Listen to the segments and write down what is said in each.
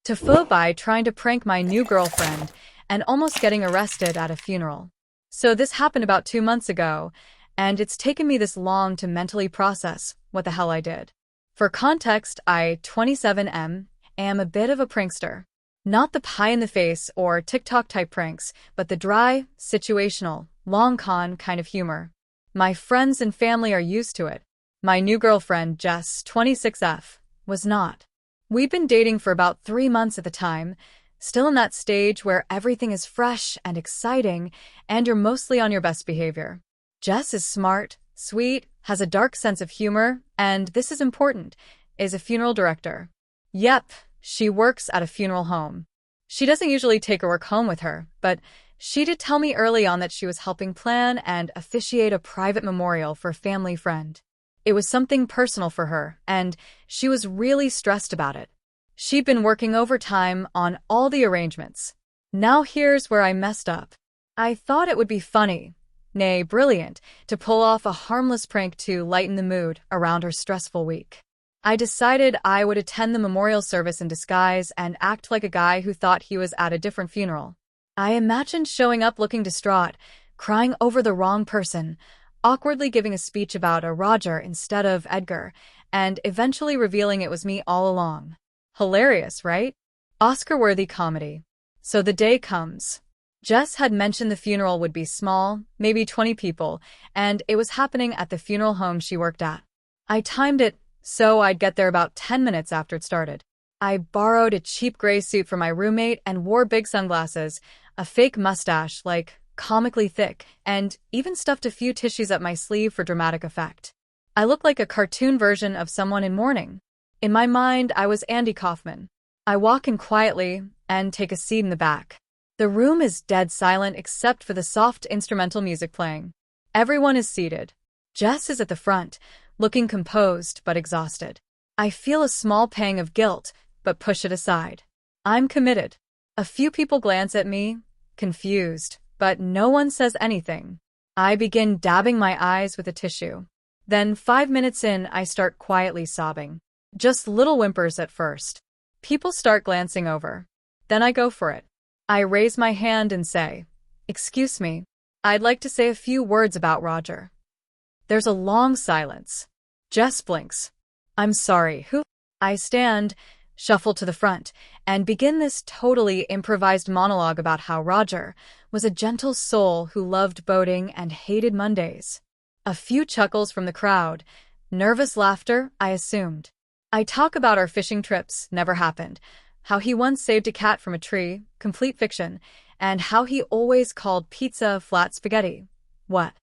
TIFU by trying to prank my new girlfriend and almost getting arrested at a funeral. So this happened about 2 months ago, and it's taken me this long to mentally process what the hell I did. For context, I, 27M, am a bit of a prankster. Not the pie-in-the-face or TikTok-type pranks, but the dry, situational, long-con kind of humor. My friends and family are used to it. My new girlfriend, Jess, 26F, was not. We'd been dating for about 3 months at the time, still in that stage where everything is fresh and exciting and you're mostly on your best behavior. Jess is smart, sweet, has a dark sense of humor, and this is important, is a funeral director. Yep, she works at a funeral home. She doesn't usually take her work home with her, but she did tell me early on that she was helping plan and officiate a private memorial for a family friend. It was something personal for her, and she was really stressed about it. She'd been working overtime on all the arrangements. Now here's where I messed up. I thought it would be funny, nay, brilliant, to pull off a harmless prank to lighten the mood around her stressful week. I decided I would attend the memorial service in disguise and act like a guy who thought he was at a different funeral. I imagined showing up looking distraught, crying over the wrong person, awkwardly giving a speech about a Roger instead of Edgar, and eventually revealing it was me all along. Hilarious, right? Oscar-worthy comedy. So the day comes. Jess had mentioned the funeral would be small, maybe 20 people, and it was happening at the funeral home she worked at. I timed it so I'd get there about 10 minutes after it started. I borrowed a cheap gray suit from my roommate and wore big sunglasses, a fake mustache, like comically thick, and even stuffed a few tissues up my sleeve for dramatic effect. I looked like a cartoon version of someone in mourning. In my mind, I was Andy Kaufman. I walk in quietly and take a seat in the back. The room is dead silent except for the soft instrumental music playing. Everyone is seated. Jess is at the front, looking composed but exhausted. I feel a small pang of guilt, but push it aside. I'm committed. A few people glance at me, confused, but no one says anything. I begin dabbing my eyes with a tissue. Then 5 minutes in, I start quietly sobbing. Just little whimpers at first. People start glancing over. Then I go for it. I raise my hand and say, "Excuse me, I'd like to say a few words about Roger." There's a long silence. Jess blinks. "I'm sorry, who?" I stand, shuffle to the front, and begin this totally improvised monologue about how Roger was a gentle soul who loved boating and hated Mondays. A few chuckles from the crowd. Nervous laughter, I assumed. I talk about our fishing trips, never happened, how he once saved a cat from a tree, complete fiction, and how he always called pizza flat spaghetti. What?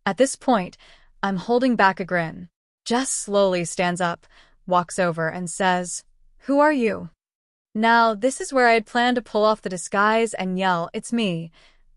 At this point, I'm holding back a grin. Jess slowly stands up, walks over, and says, "Who are you?" Now, this is where I had planned to pull off the disguise and yell, "It's me,"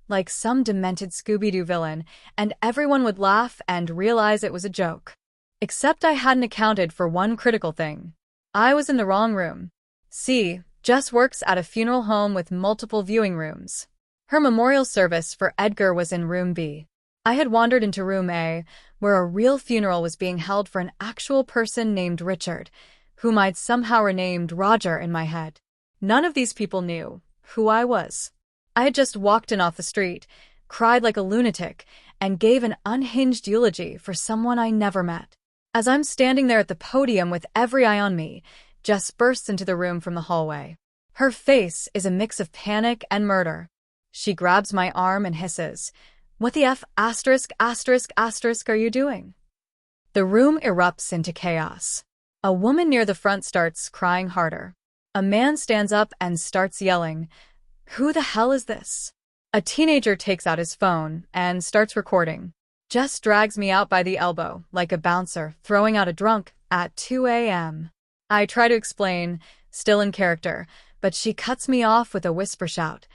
like some demented Scooby-Doo villain, and everyone would laugh and realize it was a joke. Except I hadn't accounted for one critical thing. I was in the wrong room. See, Jess works at a funeral home with multiple viewing rooms. Her memorial service for Edgar was in room B. I had wandered into room A, where a real funeral was being held for an actual person named Richard, whom I'd somehow renamed Roger in my head. None of these people knew who I was. I had just walked in off the street, cried like a lunatic, and gave an unhinged eulogy for someone I never met. As I'm standing there at the podium with every eye on me, Jess bursts into the room from the hallway. Her face is a mix of panic and murder. She grabs my arm and hisses, "What the F*** are you doing?" The room erupts into chaos. A woman near the front starts crying harder. A man stands up and starts yelling, "Who the hell is this?" A teenager takes out his phone and starts recording. Jess drags me out by the elbow, like a bouncer throwing out a drunk at 2 a.m. I try to explain, still in character, but she cuts me off with a whisper shout,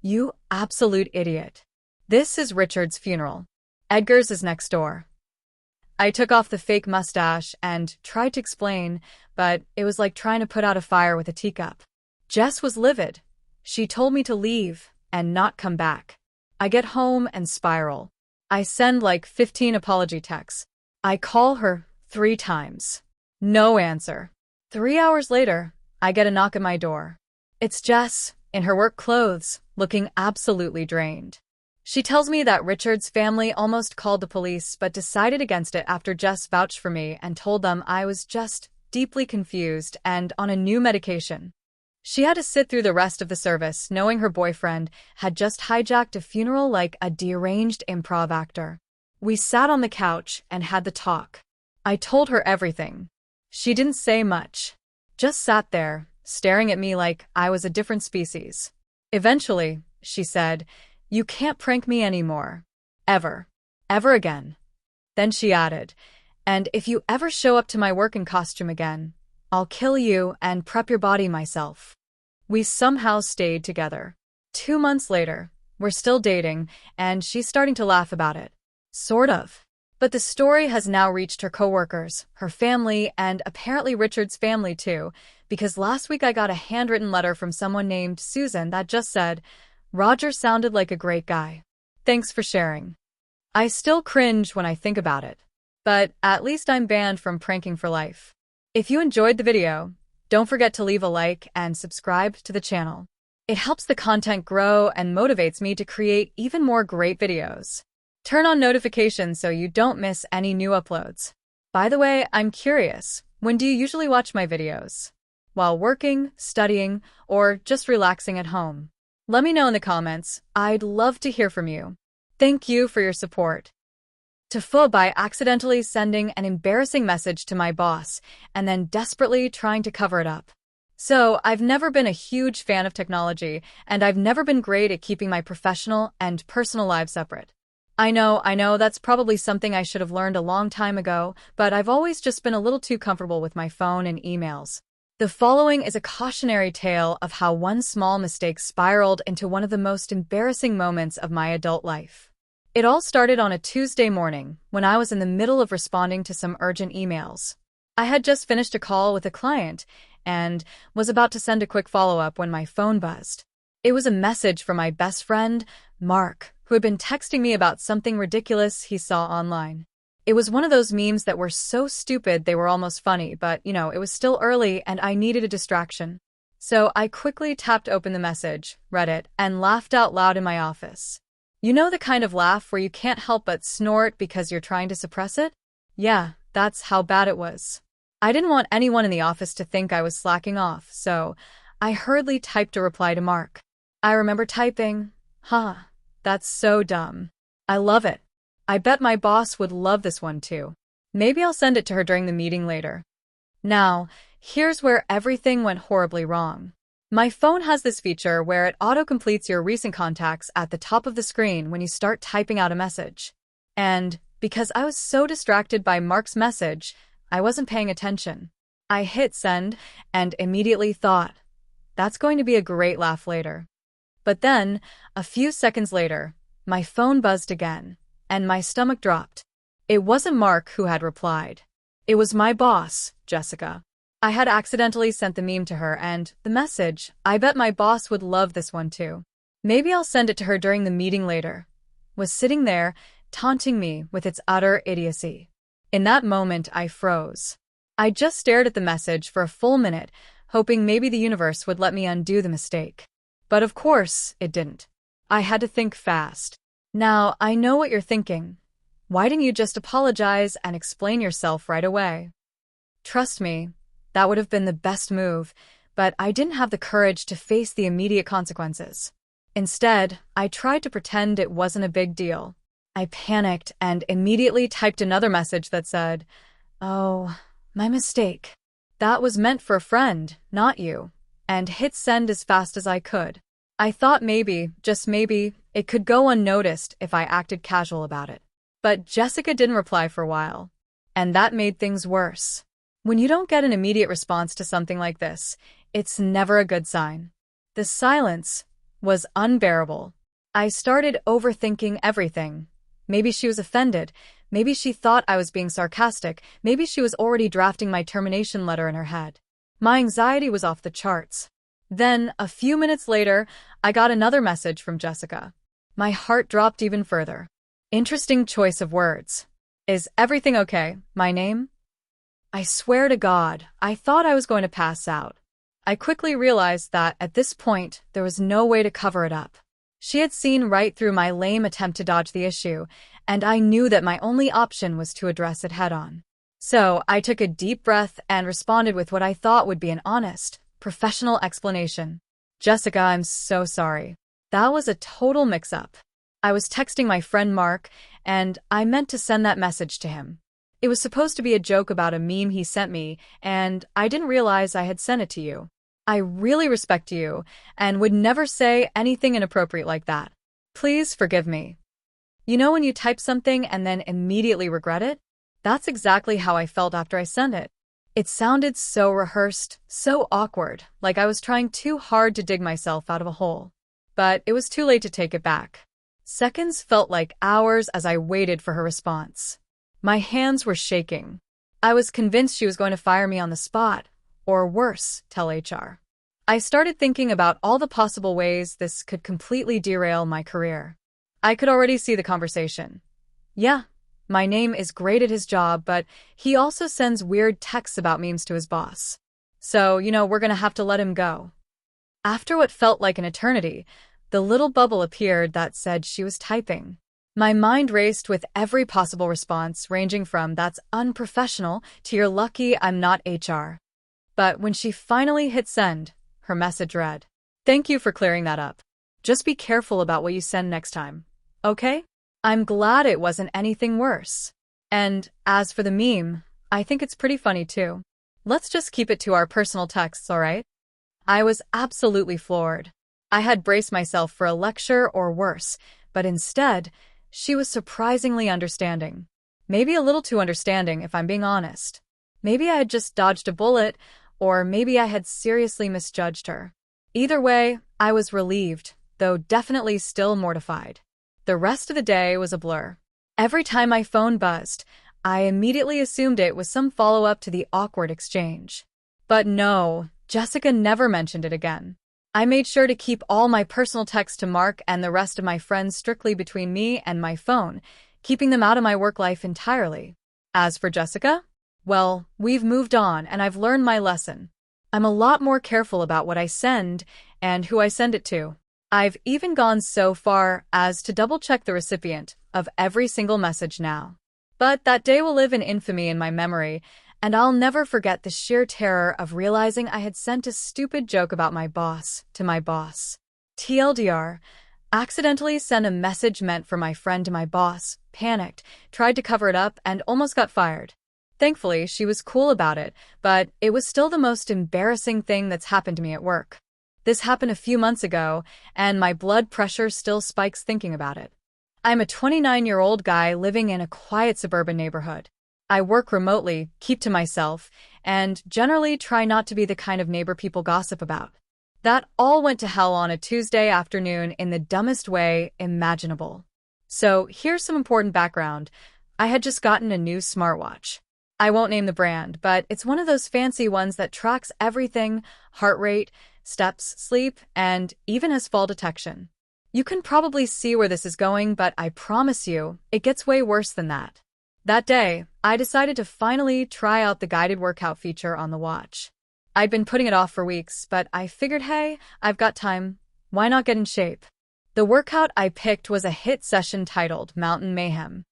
"You absolute idiot. This is Richard's funeral. Edgar's is next door." I took off the fake mustache and tried to explain, but it was like trying to put out a fire with a teacup. Jess was livid. She told me to leave and not come back. I get home and spiral. I send like 15 apology texts. I call her 3 times. No answer. 3 hours later, I get a knock at my door. It's Jess, in her work clothes, looking absolutely drained. She tells me that Richard's family almost called the police but decided against it after Jess vouched for me and told them I was just deeply confused and on a new medication. She had to sit through the rest of the service knowing her boyfriend had just hijacked a funeral like a deranged improv actor. We sat on the couch and had the talk. I told her everything. She didn't say much. Just sat there, staring at me like I was a different species. Eventually, she said, "You can't prank me anymore. Ever. Ever again." Then she added, "And if you ever show up to my work in costume again, I'll kill you and prep your body myself." We somehow stayed together. 2 months later, we're still dating, and she's starting to laugh about it. Sort of. But the story has now reached her coworkers, her family, and apparently Richard's family too, because last week I got a handwritten letter from someone named Susan that just said, "Roger sounded like a great guy. Thanks for sharing." I still cringe when I think about it. But at least I'm banned from pranking for life. If you enjoyed the video, don't forget to leave a like and subscribe to the channel. It helps the content grow and motivates me to create even more great videos. Turn on notifications so you don't miss any new uploads. By the way, I'm curious, when do you usually watch my videos? While working, studying, or just relaxing at home? Let me know in the comments. I'd love to hear from you. Thank you for your support. TIFU by accidentally sending an embarrassing message to my boss and then desperately trying to cover it up. So, I've never been a huge fan of technology, and I've never been great at keeping my professional and personal lives separate. I know, that's probably something I should have learned a long time ago, but I've always just been a little too comfortable with my phone and emails. The following is a cautionary tale of how one small mistake spiraled into one of the most embarrassing moments of my adult life. It all started on a Tuesday morning when I was in the middle of responding to some urgent emails. I had just finished a call with a client and was about to send a quick follow-up when my phone buzzed. It was a message from my best friend, Mark, who had been texting me about something ridiculous he saw online. It was one of those memes that were so stupid they were almost funny, but, it was still early and I needed a distraction. So I quickly tapped open the message, read it, and laughed out loud in my office. You know the kind of laugh where you can't help but snort because you're trying to suppress it? Yeah, that's how bad it was. I didn't want anyone in the office to think I was slacking off, so I hurriedly typed a reply to Mark. I remember typing, "That's so dumb. I love it. I bet my boss would love this one too. Maybe I'll send it to her during the meeting later." Now, here's where everything went horribly wrong. My phone has this feature where it auto-completes your recent contacts at the top of the screen when you start typing out a message. And because I was so distracted by Mark's message, I wasn't paying attention. I hit send and immediately thought, that's going to be a great laugh later. But then, a few seconds later, my phone buzzed again, and my stomach dropped. It wasn't Mark who had replied. It was my boss, Jessica. I had accidentally sent the meme to her and the message, "I bet my boss would love this one too. Maybe I'll send it to her during the meeting later," was sitting there, taunting me with its utter idiocy. In that moment, I froze. I just stared at the message for a full minute, hoping maybe the universe would let me undo the mistake. But of course, it didn't. I had to think fast. Now, I know what you're thinking. Why didn't you just apologize and explain yourself right away? Trust me, that would have been the best move, but I didn't have the courage to face the immediate consequences. Instead, I tried to pretend it wasn't a big deal. I panicked and immediately typed another message that said, "Oh, my mistake. That was meant for a friend, not you," and hit send as fast as I could. I thought maybe, just maybe, it could go unnoticed if I acted casual about it. But Jessica didn't reply for a while, and that made things worse. When you don't get an immediate response to something like this, it's never a good sign. The silence was unbearable. I started overthinking everything. Maybe she was offended. Maybe she thought I was being sarcastic. Maybe she was already drafting my termination letter in her head. My anxiety was off the charts. Then, a few minutes later, I got another message from Jessica. My heart dropped even further. Interesting choice of words. "Is everything okay, my name?" I swear to God, I thought I was going to pass out. I quickly realized that, at this point, there was no way to cover it up. She had seen right through my lame attempt to dodge the issue, and I knew that my only option was to address it head-on. So, I took a deep breath and responded with what I thought would be an honest, professional explanation. Jessica, I'm so sorry. That was a total mix-up. I was texting my friend Mark, and I meant to send that message to him. It was supposed to be a joke about a meme he sent me, and I didn't realize I had sent it to you. I really respect you, and would never say anything inappropriate like that. Please forgive me. You know when you type something and then immediately regret it? That's exactly how I felt after I sent it. It sounded so rehearsed, so awkward, like I was trying too hard to dig myself out of a hole. But it was too late to take it back. Seconds felt like hours as I waited for her response. My hands were shaking. I was convinced she was going to fire me on the spot, or worse, tell HR. I started thinking about all the possible ways this could completely derail my career. I could already see the conversation. Yeah, my name is great at his job, but he also sends weird texts about memes to his boss. So, we're gonna have to let him go. After what felt like an eternity, the little bubble appeared that said she was typing. My mind raced with every possible response, ranging from "that's unprofessional" to "you're lucky I'm not HR." But when she finally hit send, her message read, "Thank you for clearing that up. Just be careful about what you send next time. Okay? I'm glad it wasn't anything worse. And as for the meme, I think it's pretty funny too. Let's just keep it to our personal texts, alright?" I was absolutely floored. I had braced myself for a lecture or worse, but instead, she was surprisingly understanding. Maybe a little too understanding, if I'm being honest. Maybe I had just dodged a bullet, or maybe I had seriously misjudged her. Either way, I was relieved, though definitely still mortified. The rest of the day was a blur. Every time my phone buzzed, I immediately assumed it was some follow-up to the awkward exchange. But no, Jessica never mentioned it again. I made sure to keep all my personal texts to Mark and the rest of my friends strictly between me and my phone, keeping them out of my work life entirely. As for Jessica, well, we've moved on and I've learned my lesson. I'm a lot more careful about what I send and who I send it to. I've even gone so far as to double-check the recipient of every single message now. But that day will live in infamy in my memory, and I'll never forget the sheer terror of realizing I had sent a stupid joke about my boss to my boss. TLDR, accidentally sent a message meant for my friend to my boss, panicked, tried to cover it up, and almost got fired. Thankfully, she was cool about it, but it was still the most embarrassing thing that's happened to me at work. This happened a few months ago, and my blood pressure still spikes thinking about it. I'm a 29-year-old guy living in a quiet suburban neighborhood. I work remotely, keep to myself, and generally try not to be the kind of neighbor people gossip about. That all went to hell on a Tuesday afternoon in the dumbest way imaginable. So here's some important background. I had just gotten a new smartwatch. I won't name the brand, but it's one of those fancy ones that tracks everything: heart rate, steps, sleep, and even has fall detection. You can probably see where this is going, but I promise you, it gets way worse than that. That day, I decided to finally try out the guided workout feature on the watch. I'd been putting it off for weeks, but I figured, hey, I've got time. Why not get in shape? The workout I picked was a hit session titled Mountain Mayhem.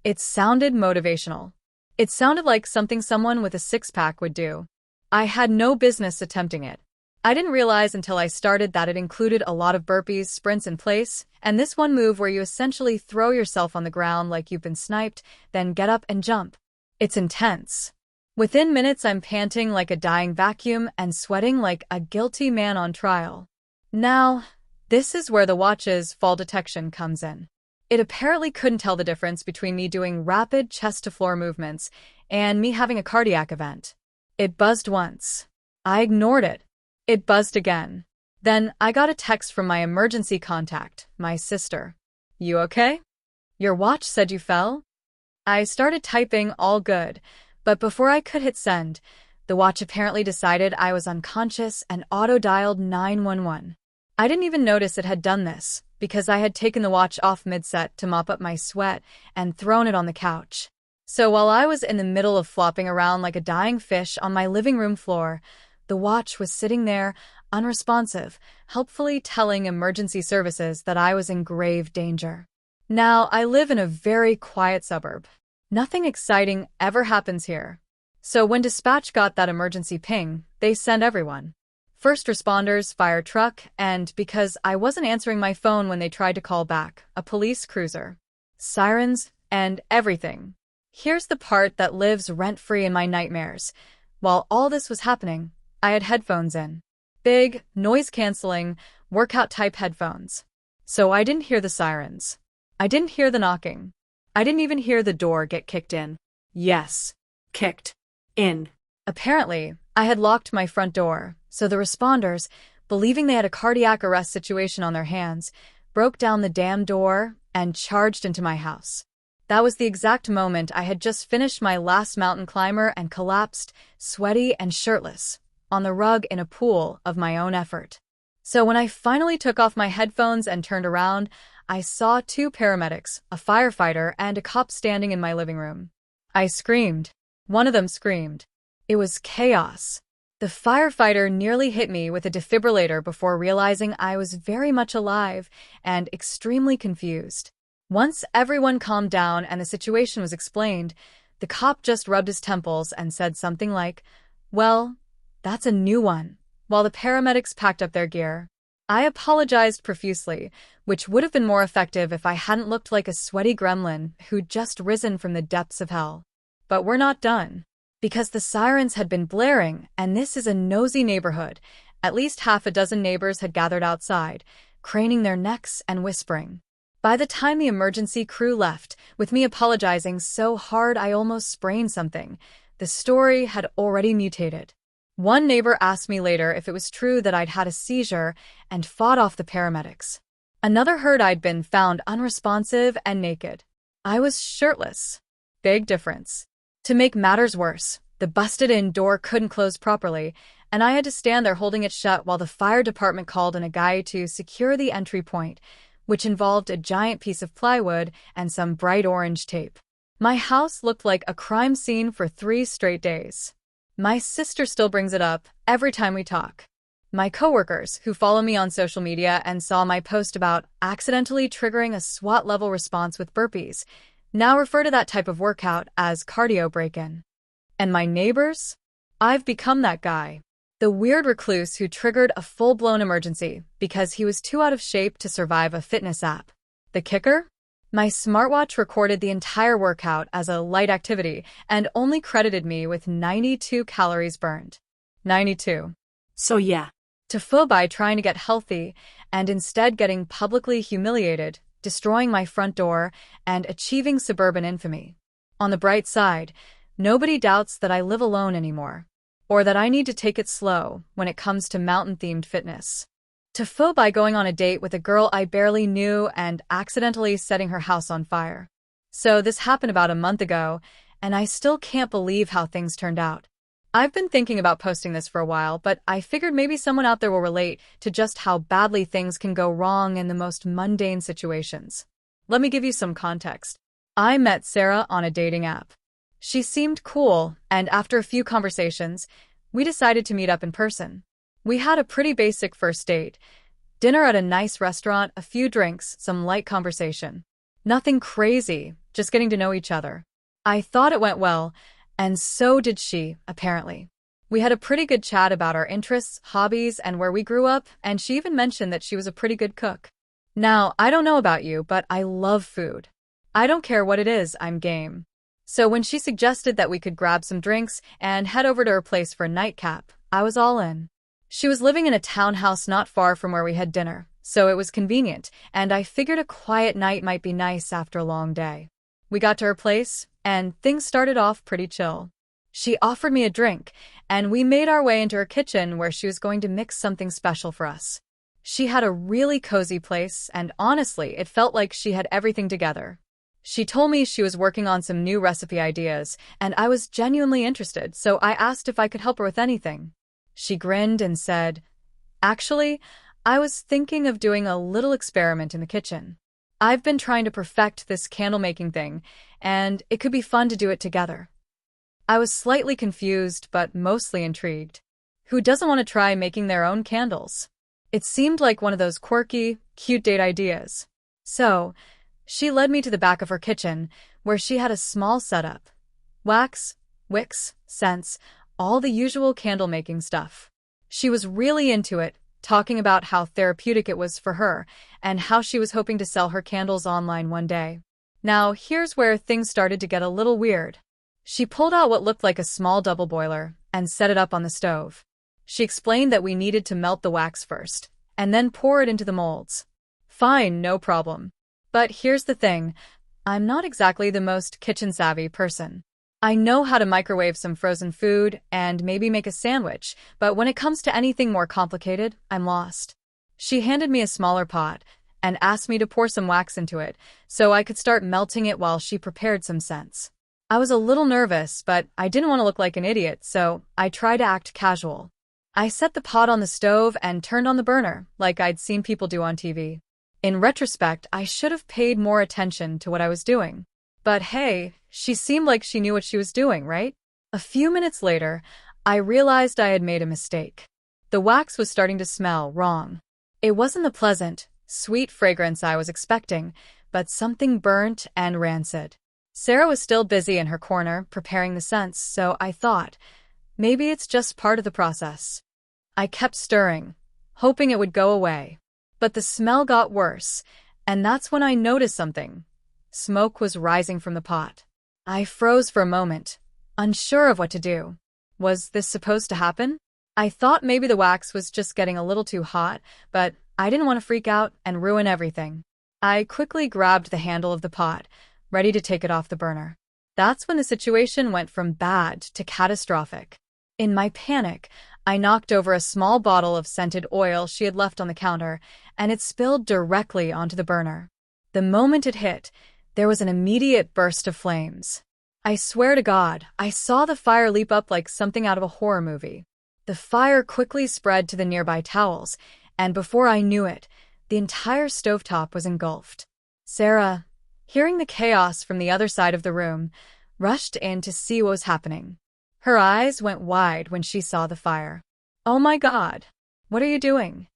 It sounded motivational. It sounded like something someone with a six-pack would do. I had no business attempting it. I didn't realize until I started that it included a lot of burpees, sprints in place, and this one move where you essentially throw yourself on the ground like you've been sniped, then get up and jump. It's intense. Within minutes, I'm panting like a dying vacuum and sweating like a guilty man on trial. Now, this is where the watch's fall detection comes in. It apparently couldn't tell the difference between me doing rapid chest-to-floor movements and me having a cardiac event. It buzzed once. I ignored it. It buzzed again. Then I got a text from my emergency contact, my sister. "You okay? Your watch said you fell?" I started typing all good, but before I could hit send, the watch apparently decided I was unconscious and auto-dialed 911. I didn't even notice it had done this, because I had taken the watch off mid-set to mop up my sweat and thrown it on the couch. So while I was in the middle of flopping around like a dying fish on my living room floor, the The watch was sitting there, unresponsive, helpfully telling emergency services that I was in grave danger. Now, I live in a very quiet suburb. Nothing exciting ever happens here. So when dispatch got that emergency ping, they sent everyone. First responders, fire truck, and because I wasn't answering my phone when they tried to call back, a police cruiser. Sirens, and everything. Here's the part that lives rent-free in my nightmares. While all this was happening, I had headphones in. Big, noise-canceling, workout-type headphones. So I didn't hear the sirens. I didn't hear the knocking. I didn't even hear the door get kicked in. Yes, kicked in. Apparently, I had locked my front door, so the responders, believing they had a cardiac arrest situation on their hands, broke down the damn door and charged into my house. That was the exact moment I had just finished my last mountain climber and collapsed, sweaty and shirtless, on the rug in a pool of my own effort. So when I finally took off my headphones and turned around, I saw two paramedics, a firefighter, and a cop standing in my living room. I screamed. One of them screamed. It was chaos. The firefighter nearly hit me with a defibrillator before realizing I was very much alive and extremely confused. Once everyone calmed down and the situation was explained, the cop just rubbed his temples and said something like, "Well, that's a new one," while the paramedics packed up their gear. I apologized profusely, which would have been more effective if I hadn't looked like a sweaty gremlin who'd just risen from the depths of hell. But we're not done. Because the sirens had been blaring, and this is a nosy neighborhood, at least half a dozen neighbors had gathered outside, craning their necks and whispering. By the time the emergency crew left, with me apologizing so hard I almost sprained something, the story had already mutated. One neighbor asked me later if it was true that I'd had a seizure and fought off the paramedics. Another heard I'd been found unresponsive and naked. I was shirtless. Big difference. To make matters worse, the busted-in door couldn't close properly, and I had to stand there holding it shut while the fire department called in a guy to secure the entry point, which involved a giant piece of plywood and some bright orange tape. My house looked like a crime scene for 3 straight days. My sister still brings it up every time we talk. My coworkers, who follow me on social media and saw my post about accidentally triggering a SWAT-level response with burpees, now refer to that type of workout as cardio break-in. And my neighbors? I've become that guy. The weird recluse who triggered a full-blown emergency because he was too out of shape to survive a fitness app. The kicker? My smartwatch recorded the entire workout as a light activity and only credited me with 92 calories burned. 92. So yeah. To fool by trying to get healthy and instead getting publicly humiliated, destroying my front door, and achieving suburban infamy. On the bright side, nobody doubts that I live alone anymore, or that I need to take it slow when it comes to mountain-themed fitness. To fool by going on a date with a girl I barely knew and accidentally setting her house on fire. So this happened about a month ago, and I still can't believe how things turned out. I've been thinking about posting this for a while, but I figured maybe someone out there will relate to just how badly things can go wrong in the most mundane situations. Let me give you some context. I met Sarah on a dating app. She seemed cool, and after a few conversations, we decided to meet up in person. We had a pretty basic first date. Dinner at a nice restaurant, a few drinks, some light conversation. Nothing crazy, just getting to know each other. I thought it went well, and so did she, apparently. We had a pretty good chat about our interests, hobbies, and where we grew up, and she even mentioned that she was a pretty good cook. Now, I don't know about you, but I love food. I don't care what it is, I'm game. So when she suggested that we could grab some drinks and head over to her place for a nightcap, I was all in. She was living in a townhouse not far from where we had dinner, so it was convenient, and I figured a quiet night might be nice after a long day. We got to her place, and things started off pretty chill. She offered me a drink, and we made our way into her kitchen where she was going to mix something special for us. She had a really cozy place, and honestly, it felt like she had everything together. She told me she was working on some new recipe ideas, and I was genuinely interested, so I asked if I could help her with anything. She grinned and said, "Actually, I was thinking of doing a little experiment in the kitchen. I've been trying to perfect this candle-making thing, and it could be fun to do it together." I was slightly confused, but mostly intrigued. Who doesn't want to try making their own candles? It seemed like one of those quirky, cute date ideas. So, she led me to the back of her kitchen, where she had a small setup. Wax, wicks, scents, all the usual candle-making stuff. She was really into it, talking about how therapeutic it was for her, and how she was hoping to sell her candles online one day. Now, here's where things started to get a little weird. She pulled out what looked like a small double boiler and set it up on the stove. She explained that we needed to melt the wax first, and then pour it into the molds. Fine, no problem. But here's the thing, I'm not exactly the most kitchen-savvy person. I know how to microwave some frozen food and maybe make a sandwich, but when it comes to anything more complicated, I'm lost. She handed me a smaller pot and asked me to pour some wax into it so I could start melting it while she prepared some scents. I was a little nervous, but I didn't want to look like an idiot, so I tried to act casual. I set the pot on the stove and turned on the burner, like I'd seen people do on TV. In retrospect, I should have paid more attention to what I was doing. But hey, she seemed like she knew what she was doing, right? A few minutes later, I realized I had made a mistake. The wax was starting to smell wrong. It wasn't the pleasant, sweet fragrance I was expecting, but something burnt and rancid. Sarah was still busy in her corner, preparing the scents, so I thought, maybe it's just part of the process. I kept stirring, hoping it would go away. But the smell got worse, and that's when I noticed something. Smoke was rising from the pot. I froze for a moment, unsure of what to do. Was this supposed to happen? I thought maybe the wax was just getting a little too hot, but I didn't want to freak out and ruin everything. I quickly grabbed the handle of the pot, ready to take it off the burner. That's when the situation went from bad to catastrophic. In my panic, I knocked over a small bottle of scented oil she had left on the counter, and it spilled directly onto the burner. The moment it hit, there was an immediate burst of flames. I swear to God, I saw the fire leap up like something out of a horror movie. The fire quickly spread to the nearby towels, and before I knew it, the entire stovetop was engulfed. Sarah, hearing the chaos from the other side of the room, rushed in to see what was happening. Her eyes went wide when she saw the fire. "Oh my God, what are you doing?"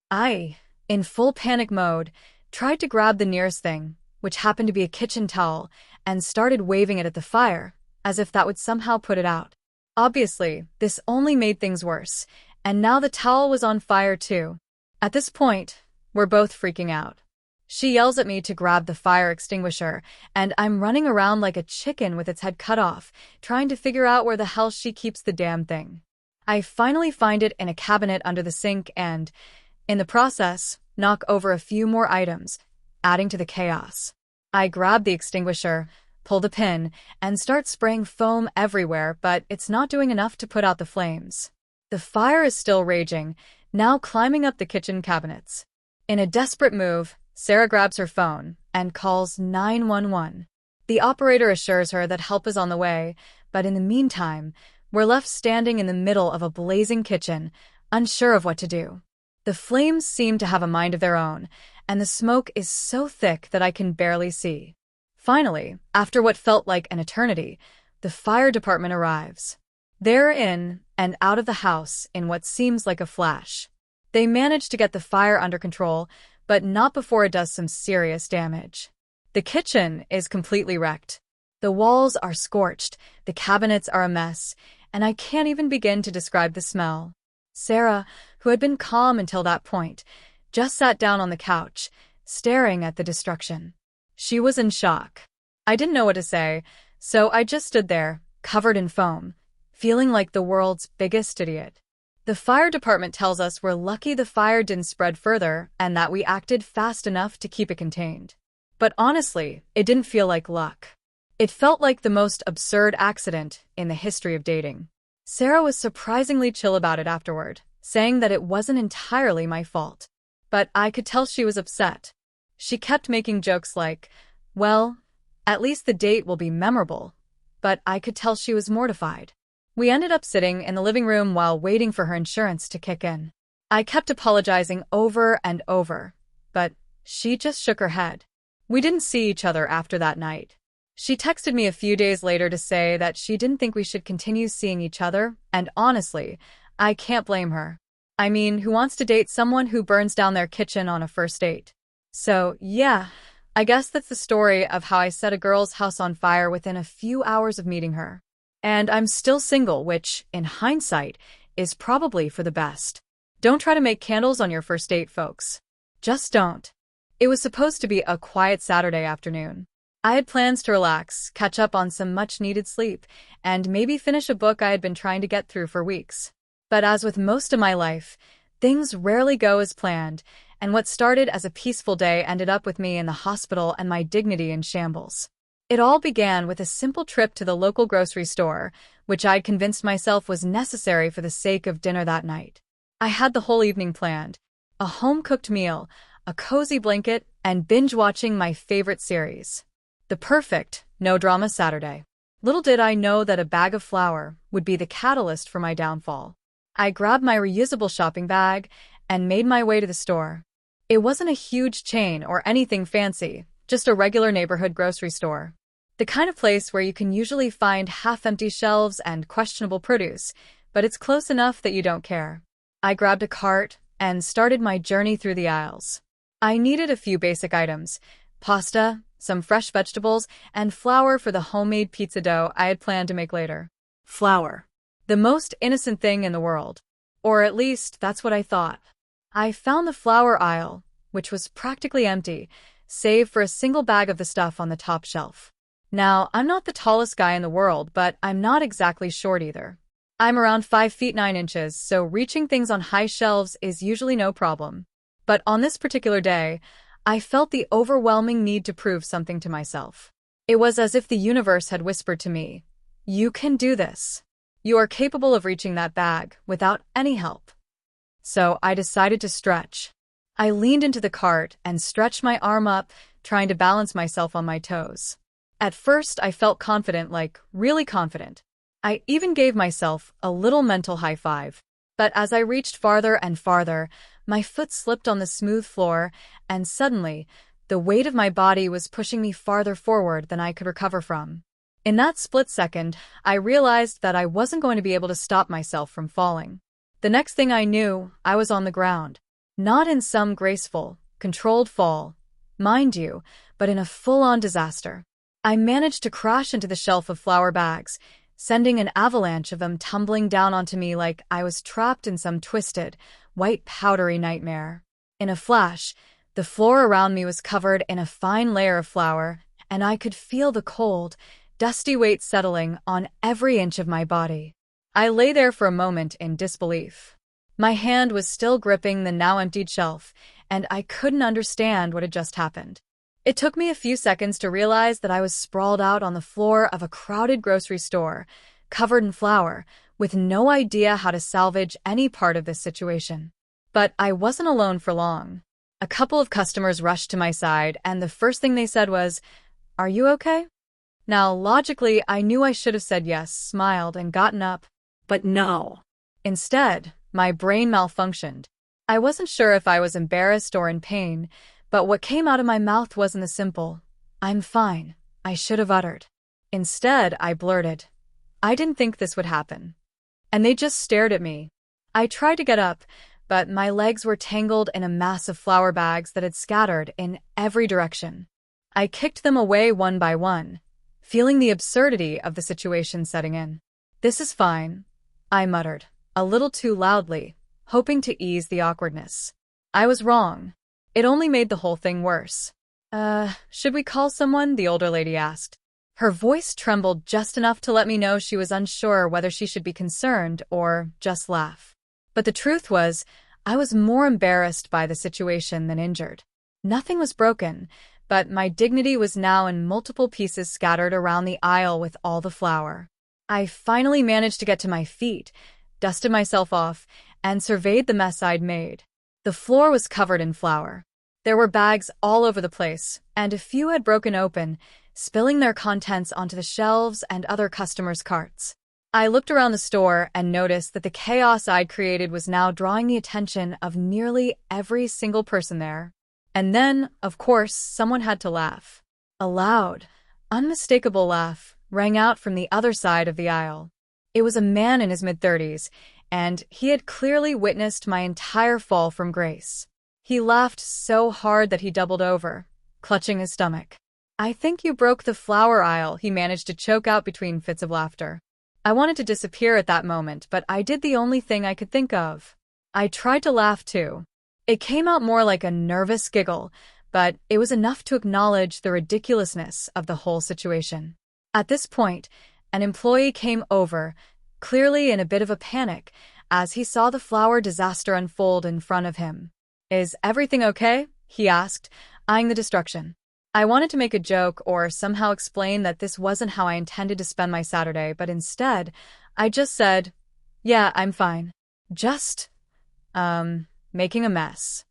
I, in full panic mode, tried to grab the nearest thing, which happened to be a kitchen towel, and started waving it at the fire, as if that would somehow put it out. Obviously, this only made things worse, and now the towel was on fire too. At this point, we're both freaking out. She yells at me to grab the fire extinguisher, and I'm running around like a chicken with its head cut off, trying to figure out where the hell she keeps the damn thing. I finally find it in a cabinet under the sink and, in the process, knock over a few more items, adding to the chaos. I grab the extinguisher, pull the pin, and start spraying foam everywhere, but it's not doing enough to put out the flames. The fire is still raging, now climbing up the kitchen cabinets. In a desperate move, Sarah grabs her phone and calls 911. The operator assures her that help is on the way, but in the meantime, we're left standing in the middle of a blazing kitchen, unsure of what to do. The flames seem to have a mind of their own, and the smoke is so thick that I can barely see. Finally, after what felt like an eternity, the fire department arrives. They're in and out of the house in what seems like a flash. They manage to get the fire under control, but not before it does some serious damage. The kitchen is completely wrecked. The walls are scorched, the cabinets are a mess, and I can't even begin to describe the smell. Sarah, who had been calm until that point, just sat down on the couch, staring at the destruction. She was in shock. I didn't know what to say, so I just stood there, covered in foam, feeling like the world's biggest idiot. The fire department tells us we're lucky the fire didn't spread further and that we acted fast enough to keep it contained. But honestly, it didn't feel like luck. It felt like the most absurd accident in the history of dating. Sarah was surprisingly chill about it afterward, saying that it wasn't entirely my fault. But I could tell she was upset. She kept making jokes like, well, at least the date will be memorable. But I could tell she was mortified. We ended up sitting in the living room while waiting for her insurance to kick in. I kept apologizing over and over, but she just shook her head. We didn't see each other after that night. She texted me a few days later to say that she didn't think we should continue seeing each other, and honestly, I can't blame her. I mean, who wants to date someone who burns down their kitchen on a first date? So, yeah, I guess that's the story of how I set a girl's house on fire within a few hours of meeting her. And I'm still single, which, in hindsight, is probably for the best. Don't try to make candles on your first date, folks. Just don't. It was supposed to be a quiet Saturday afternoon. I had plans to relax, catch up on some much-needed sleep, and maybe finish a book I had been trying to get through for weeks. But as with most of my life, things rarely go as planned, and what started as a peaceful day ended up with me in the hospital and my dignity in shambles. It all began with a simple trip to the local grocery store, which I'd convinced myself was necessary for the sake of dinner that night. I had the whole evening planned, a home-cooked meal, a cozy blanket, and binge-watching my favorite series. The perfect, no-drama Saturday. Little did I know that a bag of flour would be the catalyst for my downfall. I grabbed my reusable shopping bag and made my way to the store. It wasn't a huge chain or anything fancy, just a regular neighborhood grocery store. The kind of place where you can usually find half-empty shelves and questionable produce, but it's close enough that you don't care. I grabbed a cart and started my journey through the aisles. I needed a few basic items: pasta, some fresh vegetables, and flour for the homemade pizza dough I had planned to make later. Flour. The most innocent thing in the world. Or at least, that's what I thought. I found the flour aisle, which was practically empty, save for a single bag of the stuff on the top shelf. Now, I'm not the tallest guy in the world, but I'm not exactly short either. I'm around 5 feet 9 inches, so reaching things on high shelves is usually no problem. But on this particular day, I felt the overwhelming need to prove something to myself. It was as if the universe had whispered to me, "You can do this. You are capable of reaching that bag without any help." So I decided to stretch. I leaned into the cart and stretched my arm up, trying to balance myself on my toes. At first, I felt confident, like really confident. I even gave myself a little mental high five. But as I reached farther and farther, my foot slipped on the smooth floor, and suddenly, the weight of my body was pushing me farther forward than I could recover from. In that split second, I realized that I wasn't going to be able to stop myself from falling. The next thing I knew, I was on the ground. Not in some graceful, controlled fall, mind you, but in a full-on disaster. I managed to crash into the shelf of flour bags, sending an avalanche of them tumbling down onto me like I was trapped in some twisted, white powdery nightmare. In a flash, the floor around me was covered in a fine layer of flour, and I could feel the cold, dusty weight settling on every inch of my body. I lay there for a moment in disbelief. My hand was still gripping the now emptied shelf, and I couldn't understand what had just happened. It took me a few seconds to realize that I was sprawled out on the floor of a crowded grocery store, covered in flour, with no idea how to salvage any part of this situation. But I wasn't alone for long. A couple of customers rushed to my side, and the first thing they said was, "Are you okay?" Now, logically, I knew I should have said yes, smiled, and gotten up. But no. Instead, my brain malfunctioned. I wasn't sure if I was embarrassed or in pain, but what came out of my mouth wasn't the simple, "I'm fine," I should have uttered. Instead, I blurted, "I didn't think this would happen." And they just stared at me. I tried to get up, but my legs were tangled in a mass of flour bags that had scattered in every direction. I kicked them away one by one, feeling the absurdity of the situation setting in. "This is fine," I muttered, a little too loudly, hoping to ease the awkwardness. I was wrong. It only made the whole thing worse. Should we call someone?" the older lady asked. Her voice trembled just enough to let me know she was unsure whether she should be concerned or just laugh. But the truth was, I was more embarrassed by the situation than injured. Nothing was broken, but my dignity was now in multiple pieces scattered around the aisle with all the flour. I finally managed to get to my feet, dusted myself off, and surveyed the mess I'd made. The floor was covered in flour. There were bags all over the place, and a few had broken open, spilling their contents onto the shelves and other customers' carts. I looked around the store and noticed that the chaos I'd created was now drawing the attention of nearly every single person there. And then, of course, someone had to laugh. A loud, unmistakable laugh rang out from the other side of the aisle. It was a man in his mid-30s, and he had clearly witnessed my entire fall from grace. He laughed so hard that he doubled over, clutching his stomach. "I think you broke the flower aisle," he managed to choke out between fits of laughter. I wanted to disappear at that moment, but I did the only thing I could think of. I tried to laugh too. It came out more like a nervous giggle, but it was enough to acknowledge the ridiculousness of the whole situation. At this point, an employee came over, clearly in a bit of a panic, as he saw the flower disaster unfold in front of him. "Is everything okay?" he asked, eyeing the destruction. I wanted to make a joke or somehow explain that this wasn't how I intended to spend my Saturday, but instead, I just said, "Yeah, I'm fine. Just, making a mess."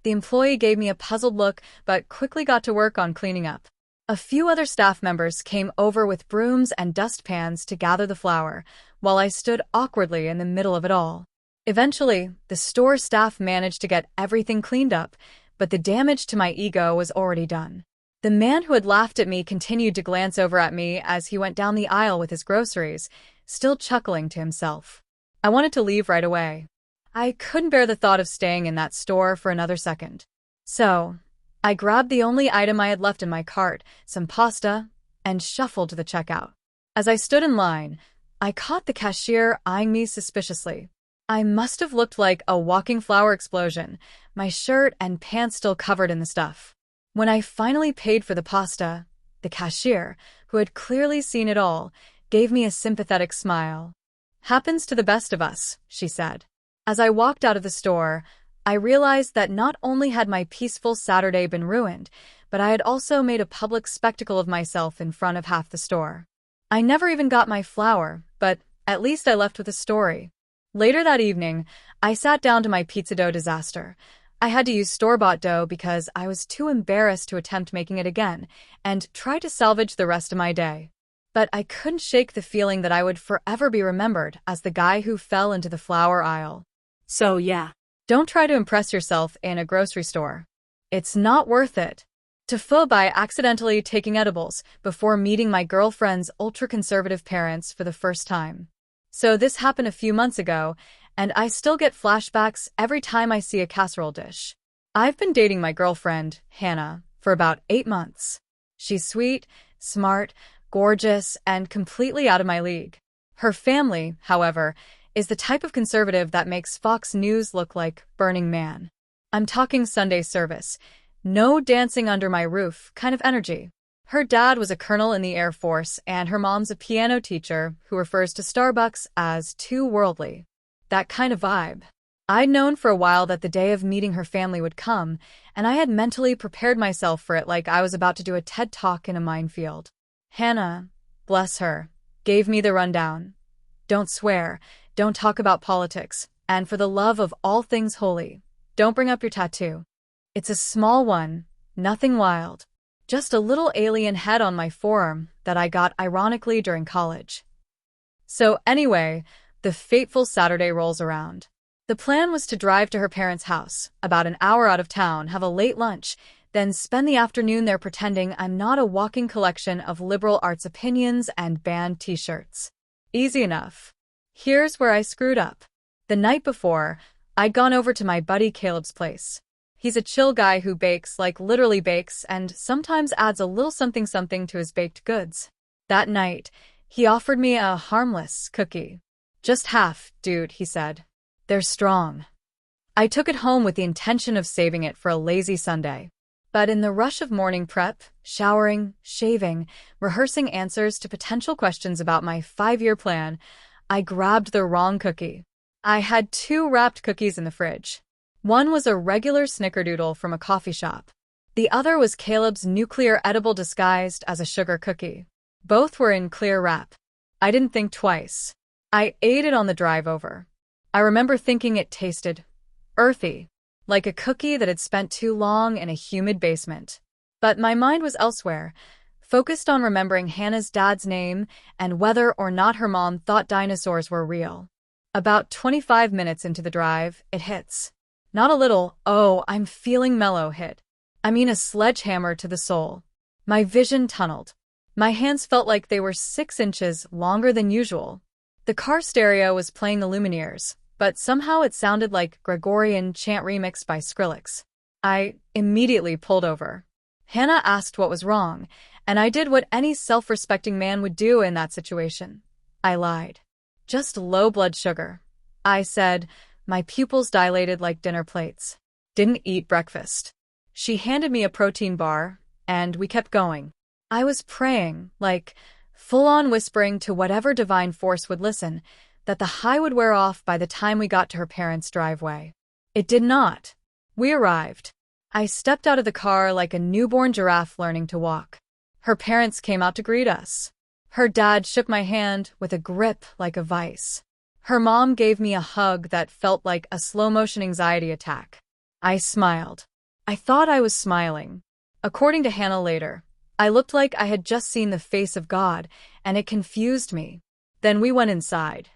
The employee gave me a puzzled look, but quickly got to work on cleaning up. A few other staff members came over with brooms and dustpans to gather the flour, while I stood awkwardly in the middle of it all. Eventually, the store staff managed to get everything cleaned up, but the damage to my ego was already done. The man who had laughed at me continued to glance over at me as he went down the aisle with his groceries, still chuckling to himself. I wanted to leave right away. I couldn't bear the thought of staying in that store for another second. So, I grabbed the only item I had left in my cart, some pasta, and shuffled to the checkout. As I stood in line, I caught the cashier eyeing me suspiciously. I must have looked like a walking flower explosion, my shirt and pants still covered in the stuff. When I finally paid for the pasta, the cashier, who had clearly seen it all, gave me a sympathetic smile. "Happens to the best of us," she said. As I walked out of the store, I realized that not only had my peaceful Saturday been ruined, but I had also made a public spectacle of myself in front of half the store. I never even got my flour, but at least I left with a story. Later that evening, I sat down to my pizza dough disaster. I had to use store-bought dough because I was too embarrassed to attempt making it again and try to salvage the rest of my day. But I couldn't shake the feeling that I would forever be remembered as the guy who fell into the flour aisle. So yeah, don't try to impress yourself in a grocery store. It's not worth it. TIFU by accidentally taking edibles before meeting my girlfriend's ultra-conservative parents for the first time. So this happened a few months ago, and I still get flashbacks every time I see a casserole dish. I've been dating my girlfriend, Hannah, for about 8 months. She's sweet, smart, gorgeous, and completely out of my league. Her family, however, is the type of conservative that makes Fox News look like Burning Man. I'm talking Sunday service, no dancing under my roof kind of energy. Her dad was a colonel in the Air Force, and her mom's a piano teacher who refers to Starbucks as too worldly. That kind of vibe. I'd known for a while that the day of meeting her family would come, and I had mentally prepared myself for it like I was about to do a TED Talk in a minefield. Hannah, bless her, gave me the rundown. Don't swear, don't talk about politics, and for the love of all things holy, don't bring up your tattoo. It's a small one, nothing wild. Just a little alien head on my forearm that I got ironically during college. So anyway, the fateful Saturday rolls around. The plan was to drive to her parents' house, about an hour out of town, have a late lunch, then spend the afternoon there pretending I'm not a walking collection of liberal arts opinions and band t-shirts. Easy enough. Here's where I screwed up. The night before, I'd gone over to my buddy Caleb's place. He's a chill guy who bakes, like literally bakes, and sometimes adds a little something to his baked goods. That night, he offered me a harmless cookie. "Just half, dude," he said. "They're strong." I took it home with the intention of saving it for a lazy Sunday. But in the rush of morning prep, showering, shaving, rehearsing answers to potential questions about my 5-year plan, I grabbed the wrong cookie. I had 2 wrapped cookies in the fridge. One was a regular snickerdoodle from a coffee shop. The other was Caleb's nuclear edible disguised as a sugar cookie. Both were in clear wrap. I didn't think twice. I ate it on the drive over. I remember thinking it tasted earthy, like a cookie that had spent too long in a humid basement. But my mind was elsewhere, focused on remembering Hannah's dad's name and whether or not her mom thought dinosaurs were real. About 25 minutes into the drive, it hits. Not a little, "Oh, I'm feeling mellow" hit. I mean a sledgehammer to the soul. My vision tunneled. My hands felt like they were 6 inches longer than usual. The car stereo was playing the Lumineers, but somehow it sounded like Gregorian chant remixed by Skrillex. I immediately pulled over. Hannah asked what was wrong, and I did what any self-respecting man would do in that situation. I lied. Just low blood sugar. I said, my pupils dilated like dinner plates. Didn't eat breakfast. She handed me a protein bar, and we kept going. I was praying, like, full-on whispering to whatever divine force would listen, that the high would wear off by the time we got to her parents' driveway. It did not. We arrived. I stepped out of the car like a newborn giraffe learning to walk. Her parents came out to greet us. Her dad shook my hand with a grip like a vice. Her mom gave me a hug that felt like a slow-motion anxiety attack. I smiled. I thought I was smiling. According to Hannah later, I looked like I had just seen the face of God, and it confused me. Then we went inside.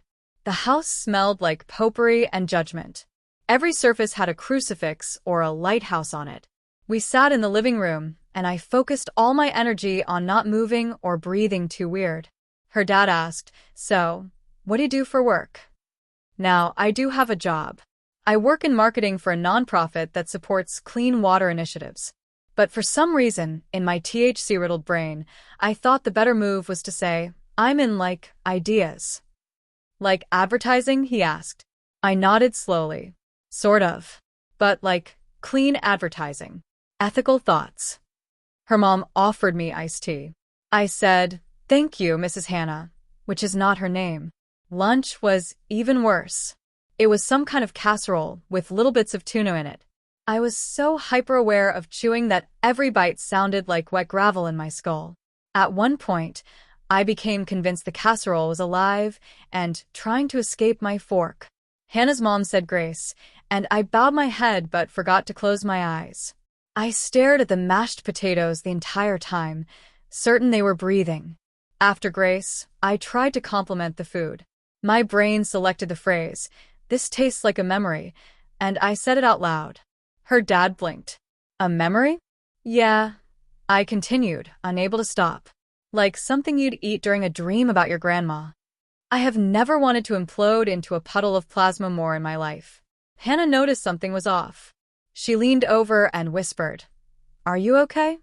The house smelled like potpourri and judgment. Every surface had a crucifix or a lighthouse on it. We sat in the living room, and I focused all my energy on not moving or breathing too weird. Her dad asked, "So, what do you do for work?" Now, I do have a job. I work in marketing for a nonprofit that supports clean water initiatives. But for some reason, in my THC-riddled brain, I thought the better move was to say, I'm in, like, ideas. Like advertising, he asked. I nodded slowly. Sort of. But like, clean advertising. Ethical thoughts. Her mom offered me iced tea. I said, thank you, Mrs. Hannah, which is not her name. Lunch was even worse. It was some kind of casserole with little bits of tuna in it. I was so hyper-aware of chewing that every bite sounded like wet gravel in my skull. At one point, I became convinced the casserole was alive and trying to escape my fork. Hannah's mom said grace, and I bowed my head but forgot to close my eyes. I stared at the mashed potatoes the entire time, certain they were breathing. After grace, I tried to compliment the food. My brain selected the phrase, "This tastes like a memory," and I said it out loud. Her dad blinked. A memory? Yeah. I continued, unable to stop. Like something you'd eat during a dream about your grandma. I have never wanted to implode into a puddle of plasma more in my life. Hannah noticed something was off. She leaned over and whispered, "Are you okay?"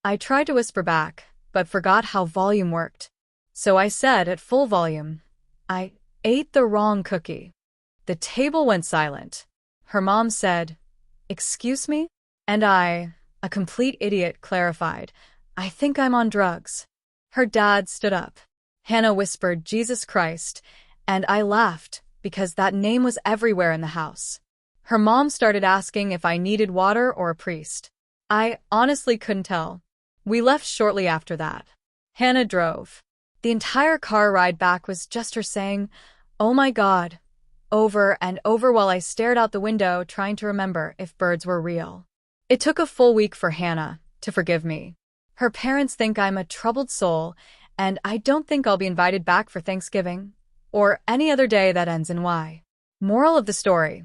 I tried to whisper back, but forgot how volume worked. So I said at full volume, I ate the wrong cookie. The table went silent. Her mom said, "Excuse me?" And I, a complete idiot, clarified, "I think I'm on drugs." Her dad stood up. Hannah whispered, "Jesus Christ," and I laughed because that name was everywhere in the house. Her mom started asking if I needed water or a priest. I honestly couldn't tell. We left shortly after that. Hannah drove. The entire car ride back was just her saying, "Oh my God," over and over while I stared out the window trying to remember if birds were real. It took a full week for Hannah to forgive me. Her parents think I'm a troubled soul, and I don't think I'll be invited back for Thanksgiving or any other day that ends in Y. Moral of the story: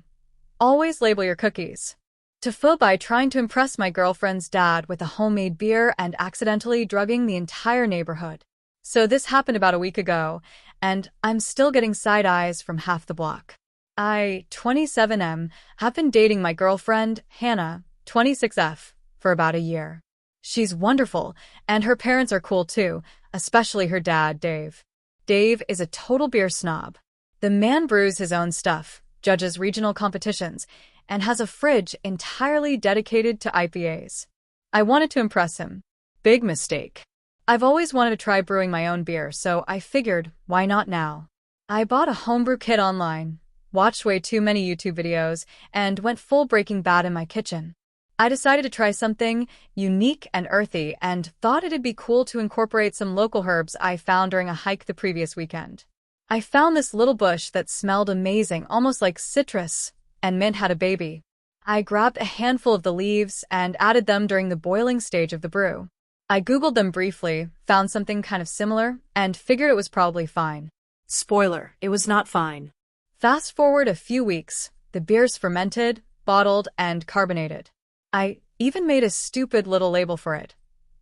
always label your cookies. TIFU by trying to impress my girlfriend's dad with a homemade beer and accidentally drugging the entire neighborhood. So this happened about a week ago, and I'm still getting side eyes from half the block. I, 27M, have been dating my girlfriend, Hannah, 26F, for about a year. She's wonderful, and her parents are cool too, especially her dad, Dave. Dave is a total beer snob. The man brews his own stuff, judges regional competitions, and has a fridge entirely dedicated to IPAs. I wanted to impress him. Big mistake. I've always wanted to try brewing my own beer, so I figured, why not now? I bought a homebrew kit online, watched way too many YouTube videos, and went full Breaking Bad in my kitchen. I decided to try something unique and earthy and thought it'd be cool to incorporate some local herbs I found during a hike the previous weekend. I found this little bush that smelled amazing, almost like citrus, and mint had a baby. I grabbed a handful of the leaves and added them during the boiling stage of the brew. I Googled them briefly, found something kind of similar, and figured it was probably fine. Spoiler, it was not fine. Fast forward a few weeks, the beer's fermented, bottled, and carbonated. I even made a stupid little label for it.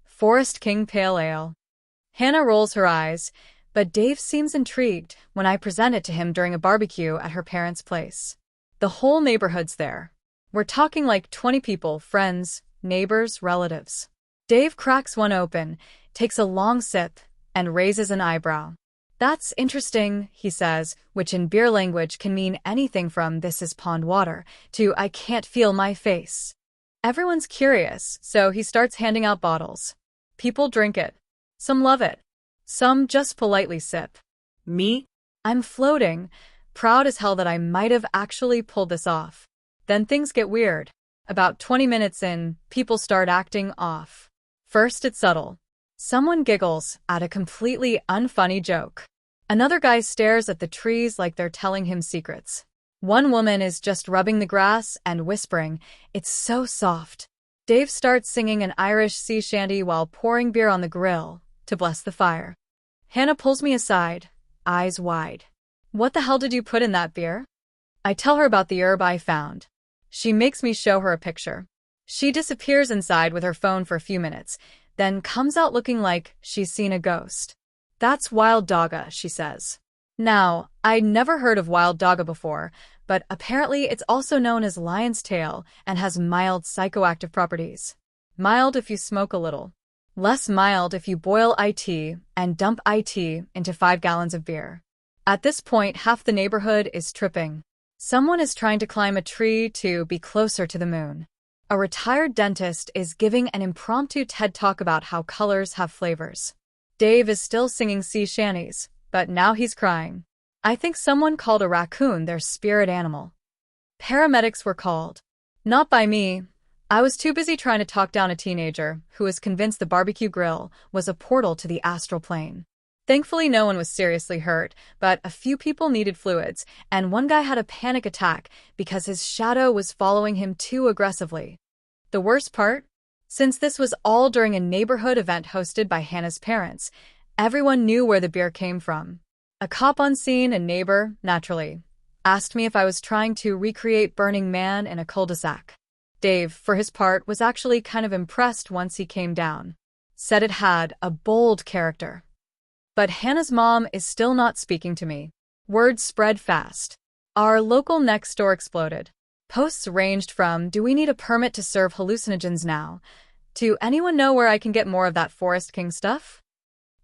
Forest King Pale Ale. Hannah rolls her eyes. But Dave seems intrigued when I present it to him during a barbecue at her parents' place. The whole neighborhood's there. We're talking like 20 people, friends, neighbors, relatives. Dave cracks one open, takes a long sip, and raises an eyebrow. That's interesting, he says, which in beer language can mean anything from "this is pond water" to "I can't feel my face." Everyone's curious, so he starts handing out bottles. People drink it. Some love it. Some just politely sip. Me? I'm floating, proud as hell that I might have actually pulled this off. Then things get weird. About 20 minutes in, people start acting off. First it's subtle. Someone giggles at a completely unfunny joke. Another guy stares at the trees like they're telling him secrets. One woman is just rubbing the grass and whispering, "It's so soft." Dave starts singing an Irish sea shanty while pouring beer on the grill to bless the fire. Hannah pulls me aside, eyes wide. "What the hell did you put in that beer?" I tell her about the herb I found. She makes me show her a picture. She disappears inside with her phone for a few minutes, then comes out looking like she's seen a ghost. "That's wild dogga," she says. Now, I'd never heard of wild dogga before, but apparently it's also known as lion's tail and has mild psychoactive properties. Mild if you smoke a little. Less mild if you boil IT and dump IT into 5 gallons of beer. At this point, half the neighborhood is tripping. Someone is trying to climb a tree to be closer to the moon. A retired dentist is giving an impromptu TED talk about how colors have flavors. Dave is still singing sea shanties, but now he's crying. I think someone called a raccoon their spirit animal. Paramedics were called. Not by me. I was too busy trying to talk down a teenager who was convinced the barbecue grill was a portal to the astral plane. Thankfully, no one was seriously hurt, but a few people needed fluids, and one guy had a panic attack because his shadow was following him too aggressively. The worst part? Since this was all during a neighborhood event hosted by Hannah's parents, everyone knew where the beer came from. A cop on scene, a neighbor, naturally, asked me if I was trying to recreate Burning Man in a cul-de-sac. Dave, for his part, was actually kind of impressed once he came down. Said it had a bold character. But Hannah's mom is still not speaking to me. Word spread fast. Our local next door exploded. Posts ranged from, "Do we need a permit to serve hallucinogens now?" to, "Anyone know where I can get more of that Forest King stuff?"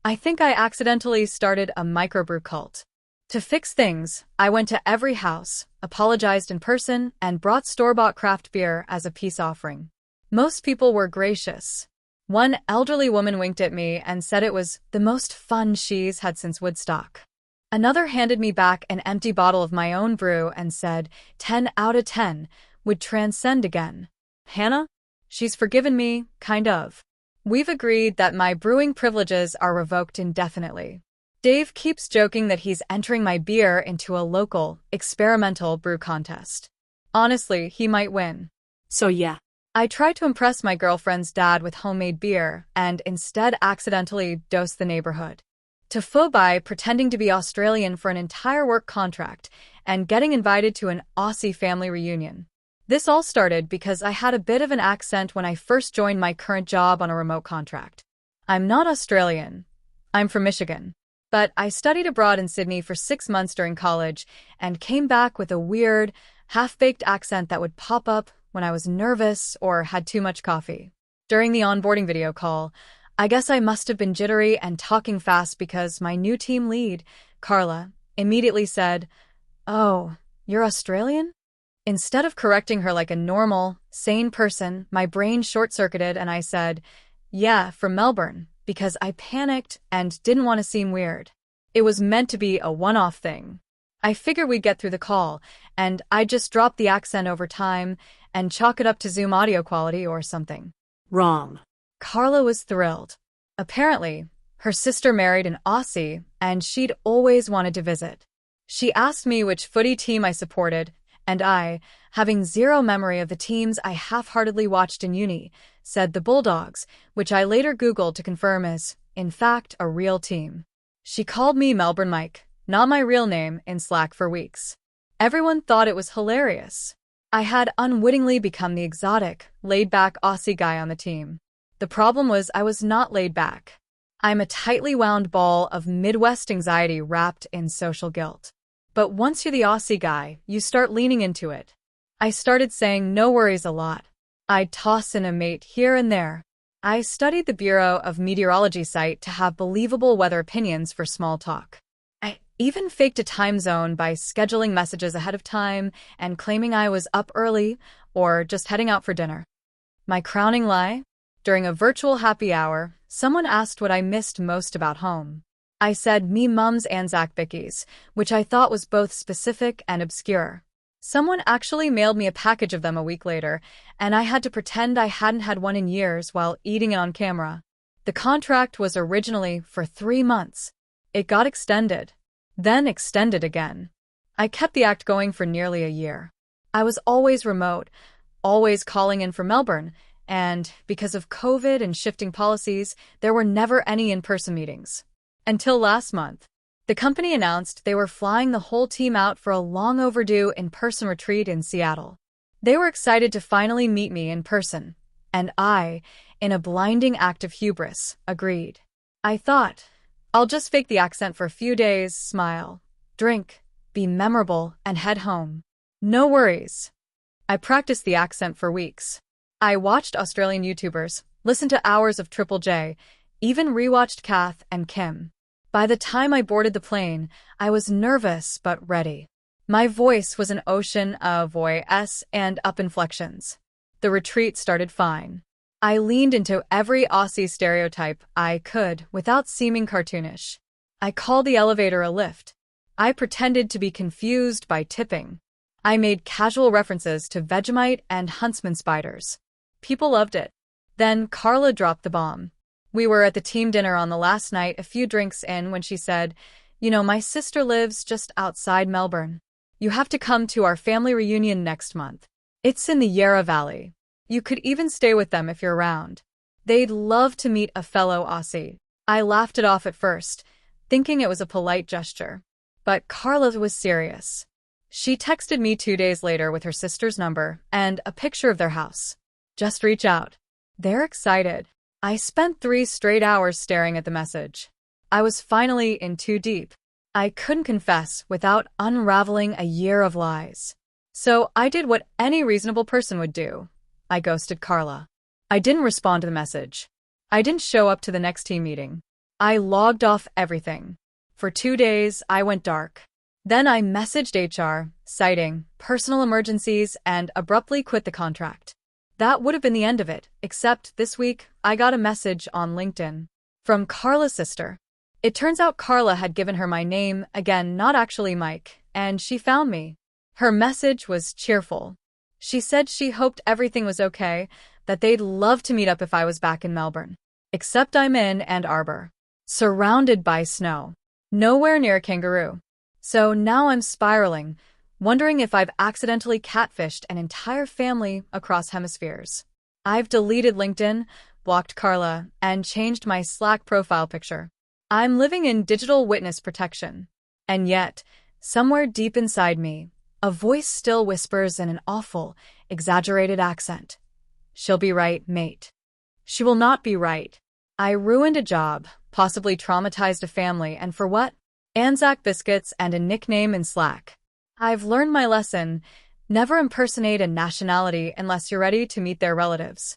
I think I accidentally started a microbrew cult. To fix things, I went to every house, apologized in person, and brought store-bought craft beer as a peace offering. Most people were gracious. One elderly woman winked at me and said it was the most fun she's had since Woodstock. Another handed me back an empty bottle of my own brew and said 10 out of 10 would transcend again. Hannah? She's forgiven me, kind of. We've agreed that my brewing privileges are revoked indefinitely. Dave keeps joking that he's entering my beer into a local, experimental brew contest. Honestly, he might win. So yeah. I tried to impress my girlfriend's dad with homemade beer and instead accidentally dosed the neighborhood. TIFU by pretending to be Australian for an entire work contract and getting invited to an Aussie family reunion. This all started because I had a bit of an accent when I first joined my current job on a remote contract. I'm not Australian. I'm from Michigan. But I studied abroad in Sydney for 6 months during college and came back with a weird, half-baked accent that would pop up when I was nervous or had too much coffee. During the onboarding video call, I guess I must have been jittery and talking fast because my new team lead, Carla, immediately said, "Oh, you're Australian?" Instead of correcting her like a normal, sane person, my brain short-circuited and I said, "Yeah, from Melbourne," because I panicked and didn't want to seem weird. It was meant to be a one-off thing. I figured we'd get through the call, and I'd just drop the accent over time and chalk it up to Zoom audio quality or something. Wrong. Carla was thrilled. Apparently, her sister married an Aussie, and she'd always wanted to visit. She asked me which footy team I supported, and I, having zero memory of the teams I half-heartedly watched in uni, said the Bulldogs, which I later Googled to confirm is, in fact, a real team. She called me Melbourne Mike, not my real name, in Slack for weeks. Everyone thought it was hilarious. I had unwittingly become the exotic, laid-back Aussie guy on the team. The problem was I was not laid back. I'm a tightly wound ball of Midwest anxiety wrapped in social guilt. But once you're the Aussie guy, you start leaning into it. I started saying no worries a lot. I'd toss in a mate here and there. I studied the Bureau of Meteorology site to have believable weather opinions for small talk. I even faked a time zone by scheduling messages ahead of time and claiming I was up early or just heading out for dinner. My crowning lie? During a virtual happy hour, someone asked what I missed most about home. I said me mums Anzac bickies, which I thought was both specific and obscure. Someone actually mailed me a package of them a week later, and I had to pretend I hadn't had one in years while eating it on camera. The contract was originally for 3 months. It got extended, then extended again. I kept the act going for nearly a year. I was always remote, always calling in from Melbourne, and because of COVID and shifting policies, there were never any in-person meetings. Until last month, the company announced they were flying the whole team out for a long overdue in-person retreat in Seattle. They were excited to finally meet me in person, and I, in a blinding act of hubris, agreed. I thought, I'll just fake the accent for a few days, smile, drink, be memorable, and head home. No worries. I practiced the accent for weeks. I watched Australian YouTubers, listened to hours of Triple J, even rewatched Kath and Kim. By the time I boarded the plane, I was nervous but ready. My voice was an ocean of voice and up inflections. The retreat started fine. I leaned into every Aussie stereotype I could without seeming cartoonish. I called the elevator a lift. I pretended to be confused by tipping. I made casual references to Vegemite and huntsman spiders. People loved it. Then Carla dropped the bomb. We were at the team dinner on the last night, a few drinks in, when she said, my sister lives just outside Melbourne. You have to come to our family reunion next month. It's in the Yarra Valley. You could even stay with them if you're around. They'd love to meet a fellow Aussie. I laughed it off at first, thinking it was a polite gesture. But Carla was serious. She texted me 2 days later with her sister's number and a picture of their house. Just reach out. They're excited. I spent 3 straight hours staring at the message. I was finally in too deep. I couldn't confess without unraveling a year of lies. So I did what any reasonable person would do. I ghosted Carla. I didn't respond to the message. I didn't show up to the next team meeting. I logged off everything. For 2 days, I went dark. Then I messaged HR, citing personal emergencies, and abruptly quit the contract. That would have been the end of it, except this week, I got a message on LinkedIn from Carla's sister. It turns out Carla had given her my name, again, not actually Mike, and she found me. Her message was cheerful. She said she hoped everything was okay, that they'd love to meet up if I was back in Melbourne. Except I'm in Ann Arbor, surrounded by snow, nowhere near a kangaroo. So now I'm spiraling, wondering if I've accidentally catfished an entire family across hemispheres. I've deleted LinkedIn, blocked Carla, and changed my Slack profile picture. I'm living in digital witness protection. And yet, somewhere deep inside me, a voice still whispers in an awful, exaggerated accent. She'll be right, mate. She will not be right. I ruined a job, possibly traumatized a family, and for what? Anzac biscuits and a nickname in Slack. I've learned my lesson. Never impersonate a nationality unless you're ready to meet their relatives.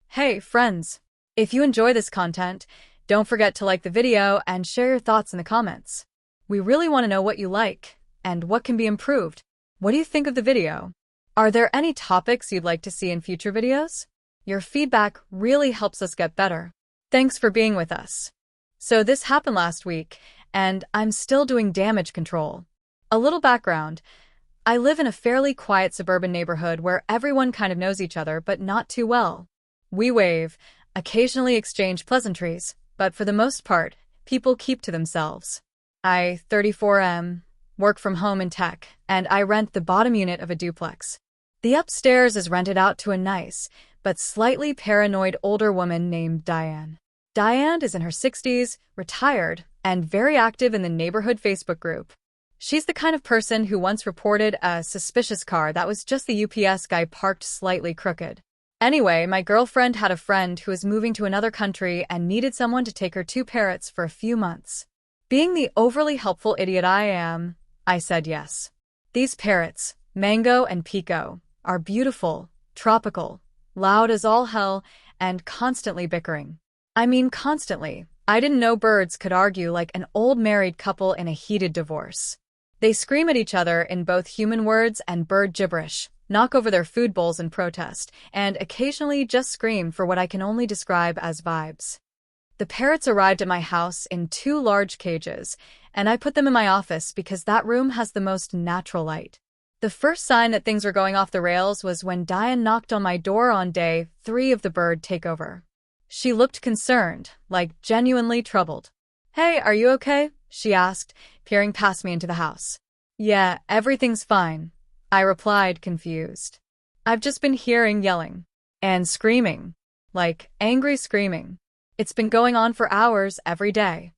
Hey, friends. If you enjoy this content, don't forget to like the video and share your thoughts in the comments. We really want to know what you like and what can be improved. What do you think of the video? Are there any topics you'd like to see in future videos? Your feedback really helps us get better. Thanks for being with us. So this happened last week, and I'm still doing damage control. A little background. I live in a fairly quiet suburban neighborhood where everyone kind of knows each other, but not too well. We wave, occasionally exchange pleasantries, but for the most part, people keep to themselves. I, 34M, work from home in tech, and I rent the bottom unit of a duplex. The upstairs is rented out to a nice, but slightly paranoid older woman named Diane. Diane is in her 60s, retired, and very active in the neighborhood Facebook group. She's the kind of person who once reported a suspicious car that was just the UPS guy parked slightly crooked. Anyway, my girlfriend had a friend who was moving to another country and needed someone to take her two parrots for a few months. Being the overly helpful idiot I am, I said yes. These parrots, Mango and Pico, are beautiful, tropical, loud as all hell, and constantly bickering. I mean constantly. I didn't know birds could argue like an old married couple in a heated divorce. They scream at each other in both human words and bird gibberish, knock over their food bowls in protest, and occasionally just scream for what I can only describe as vibes. The parrots arrived at my house in two large cages, and I put them in my office because that room has the most natural light. The first sign that things were going off the rails was when Diane knocked on my door on day 3 of the bird takeover. She looked concerned, like genuinely troubled. "Hey, are you okay?" she asked, peering past me into the house. "Yeah, everything's fine," I replied, confused. "I've just been hearing yelling. And screaming. Like, angry screaming. It's been going on for hours every day."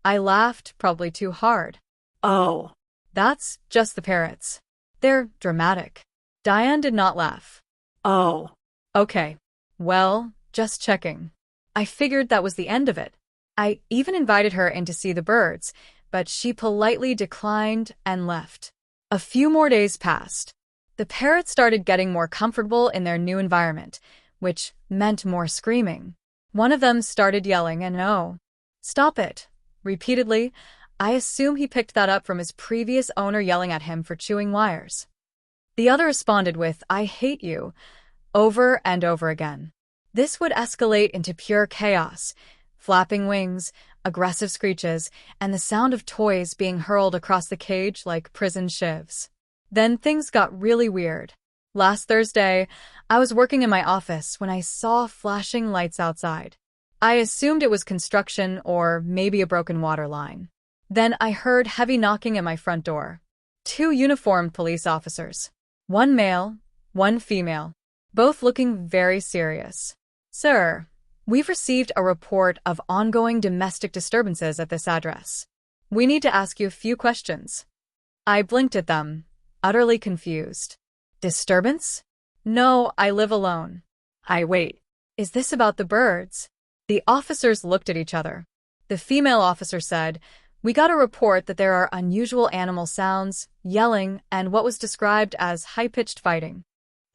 I laughed, probably too hard. Oh. "That's just the parrots. They're dramatic." Diane did not laugh. Oh. "Okay. Well, just checking." I figured that was the end of it. I even invited her in to see the birds, but she politely declined and left. A few more days passed. The parrots started getting more comfortable in their new environment, which meant more screaming. One of them started yelling and "Oh, stop it," repeatedly. I assume he picked that up from his previous owner yelling at him for chewing wires. The other responded with "I hate you," over and over again. This would escalate into pure chaos, flapping wings, aggressive screeches, and the sound of toys being hurled across the cage like prison shivs. Then things got really weird. Last Thursday, I was working in my office when I saw flashing lights outside. I assumed it was construction or maybe a broken water line. Then I heard heavy knocking at my front door. 2 uniformed police officers. One male, one female, both looking very serious. "Sir, we've received a report of ongoing domestic disturbances at this address. We need to ask you a few questions." I blinked at them, utterly confused. "Disturbance? No, I live alone." Wait. Is this about the birds?" The officers looked at each other. The female officer said, "We got a report that there are unusual animal sounds, yelling, and what was described as high-pitched fighting."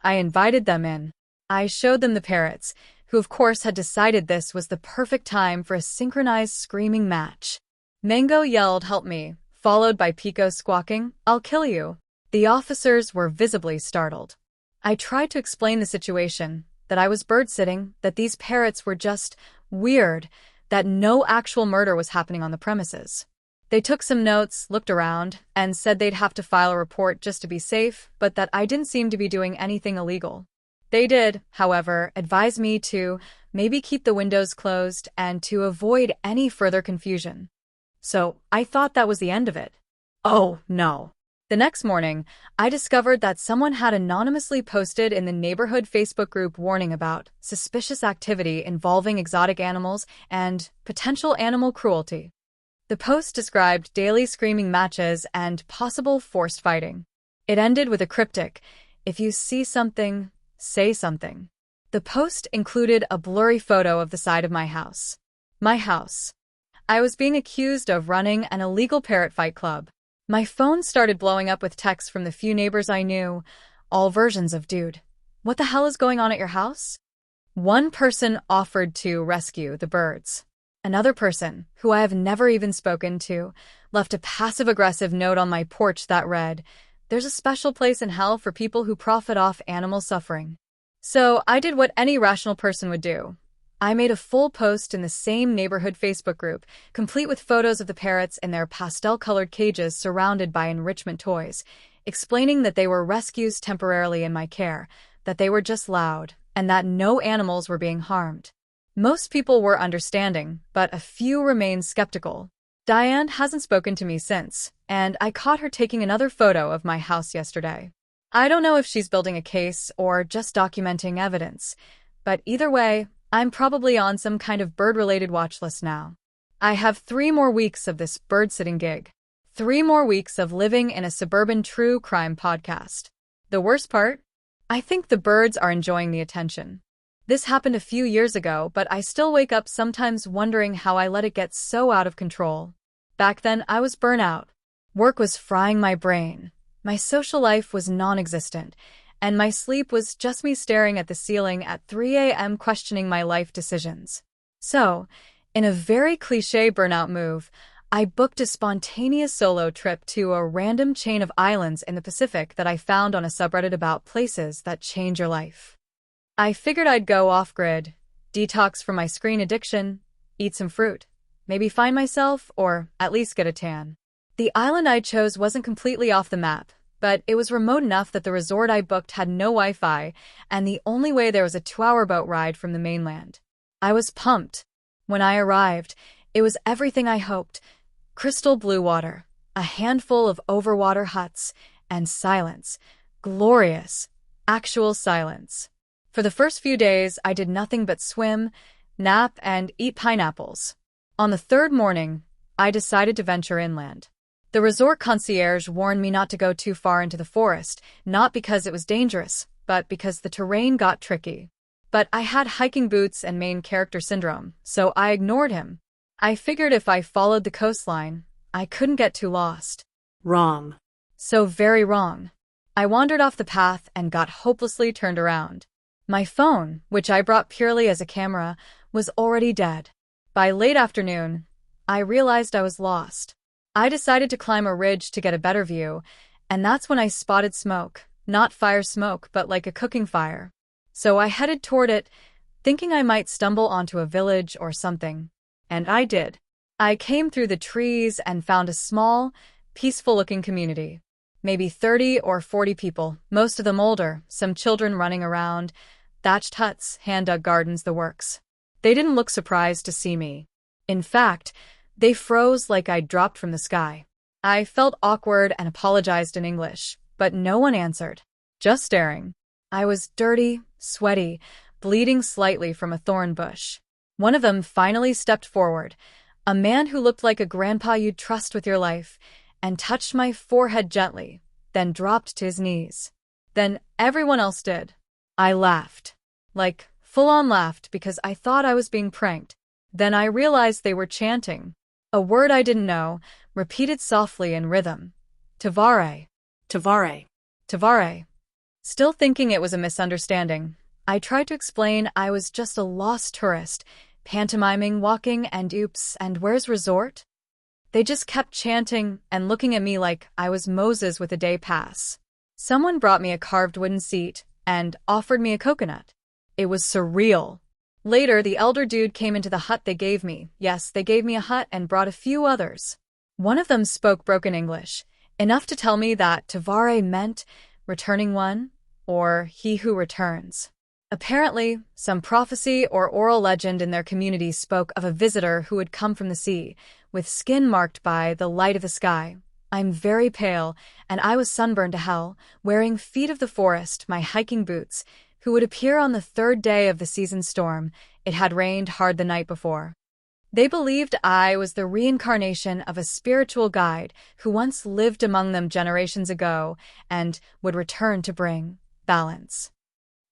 I invited them in. I showed them the parrots, who of course had decided this was the perfect time for a synchronized screaming match. Mango yelled, "Help me," followed by Pico squawking, "I'll kill you." The officers were visibly startled. I tried to explain the situation, that I was bird-sitting, that these parrots were just weird, that no actual murder was happening on the premises. They took some notes, looked around, and said they'd have to file a report just to be safe, but that I didn't seem to be doing anything illegal. They did, however, advise me to maybe keep the windows closed and to avoid any further confusion. So I thought that was the end of it. Oh, no. The next morning, I discovered that someone had anonymously posted in the neighborhood Facebook group warning about suspicious activity involving exotic animals and potential animal cruelty. The post described daily screaming matches and possible forced fighting. It ended with a cryptic, "If you see something, say something." The post included a blurry photo of the side of my house. My house. I was being accused of running an illegal parrot fight club. My phone started blowing up with texts from the few neighbors I knew, all versions of "Dude, what the hell is going on at your house?" One person offered to rescue the birds. Another person, who I have never even spoken to, left a passive-aggressive note on my porch that read, "There's a special place in hell for people who profit off animal suffering." So I did what any rational person would do. I made a full post in the same neighborhood Facebook group, complete with photos of the parrots in their pastel-colored cages surrounded by enrichment toys, explaining that they were rescues temporarily in my care, that they were just loud, and that no animals were being harmed. Most people were understanding, but a few remained skeptical. Diane hasn't spoken to me since, and I caught her taking another photo of my house yesterday. I don't know if she's building a case or just documenting evidence, but either way, I'm probably on some kind of bird-related watch list now. I have 3 more weeks of this bird-sitting gig. 3 more weeks of living in a suburban true crime podcast. The worst part? I think the birds are enjoying the attention. This happened a few years ago, but I still wake up sometimes wondering how I let it get so out of control. Back then, I was burnout. Work was frying my brain. My social life was non-existent, and my sleep was just me staring at the ceiling at 3 a.m. questioning my life decisions. So, in a very cliché burnout move, I booked a spontaneous solo trip to a random chain of islands in the Pacific that I found on a subreddit about places that change your life. I figured I'd go off-grid, detox from my screen addiction, eat some fruit, maybe find myself, or at least get a tan. The island I chose wasn't completely off the map, but it was remote enough that the resort I booked had no Wi-Fi, and the only way there was a 2-hour boat ride from the mainland. I was pumped. When I arrived, it was everything I hoped. Crystal blue water, a handful of overwater huts, and silence. Glorious, actual silence. For the first few days, I did nothing but swim, nap, and eat pineapples. On the third morning, I decided to venture inland. The resort concierge warned me not to go too far into the forest, not because it was dangerous, but because the terrain got tricky. But I had hiking boots and main character syndrome, so I ignored him. I figured if I followed the coastline, I couldn't get too lost. Wrong. So very wrong. I wandered off the path and got hopelessly turned around. My phone, which I brought purely as a camera, was already dead. By late afternoon, I realized I was lost. I decided to climb a ridge to get a better view, and that's when I spotted smoke. Not fire smoke, but like a cooking fire. So I headed toward it, thinking I might stumble onto a village or something. And I did. I came through the trees and found a small, peaceful-looking community. Maybe 30 or 40 people, most of them older, some children running around, thatched huts, hand-dug gardens, the works. They didn't look surprised to see me. In fact, they froze like I'd dropped from the sky. I felt awkward and apologized in English, but no one answered, just staring. I was dirty, sweaty, bleeding slightly from a thorn bush. One of them finally stepped forward, a man who looked like a grandpa you'd trust with your life, and touched my forehead gently, then dropped to his knees. Then everyone else did. I laughed. Like, full-on laughed because I thought I was being pranked. Then I realized they were chanting. A word I didn't know, repeated softly in rhythm. Tavare. Tavare. Tavare. Still thinking it was a misunderstanding, I tried to explain I was just a lost tourist, pantomiming, walking, and oops, and where's resort? They just kept chanting and looking at me like I was Moses with a day pass. Someone brought me a carved wooden seat and offered me a coconut. It was surreal. Later, the elder dude came into the hut they gave me. Yes, they gave me a hut and brought a few others. One of them spoke broken English, enough to tell me that Tavare meant returning one, or he who returns. Apparently, some prophecy or oral legend in their community spoke of a visitor who had come from the sea, with skin marked by the light of the sky. I'm very pale, and I was sunburned to hell, wearing feet of the forest, my hiking boots, who would appear on the third day of the season storm. It had rained hard the night before. They believed I was the reincarnation of a spiritual guide who once lived among them generations ago and would return to bring balance.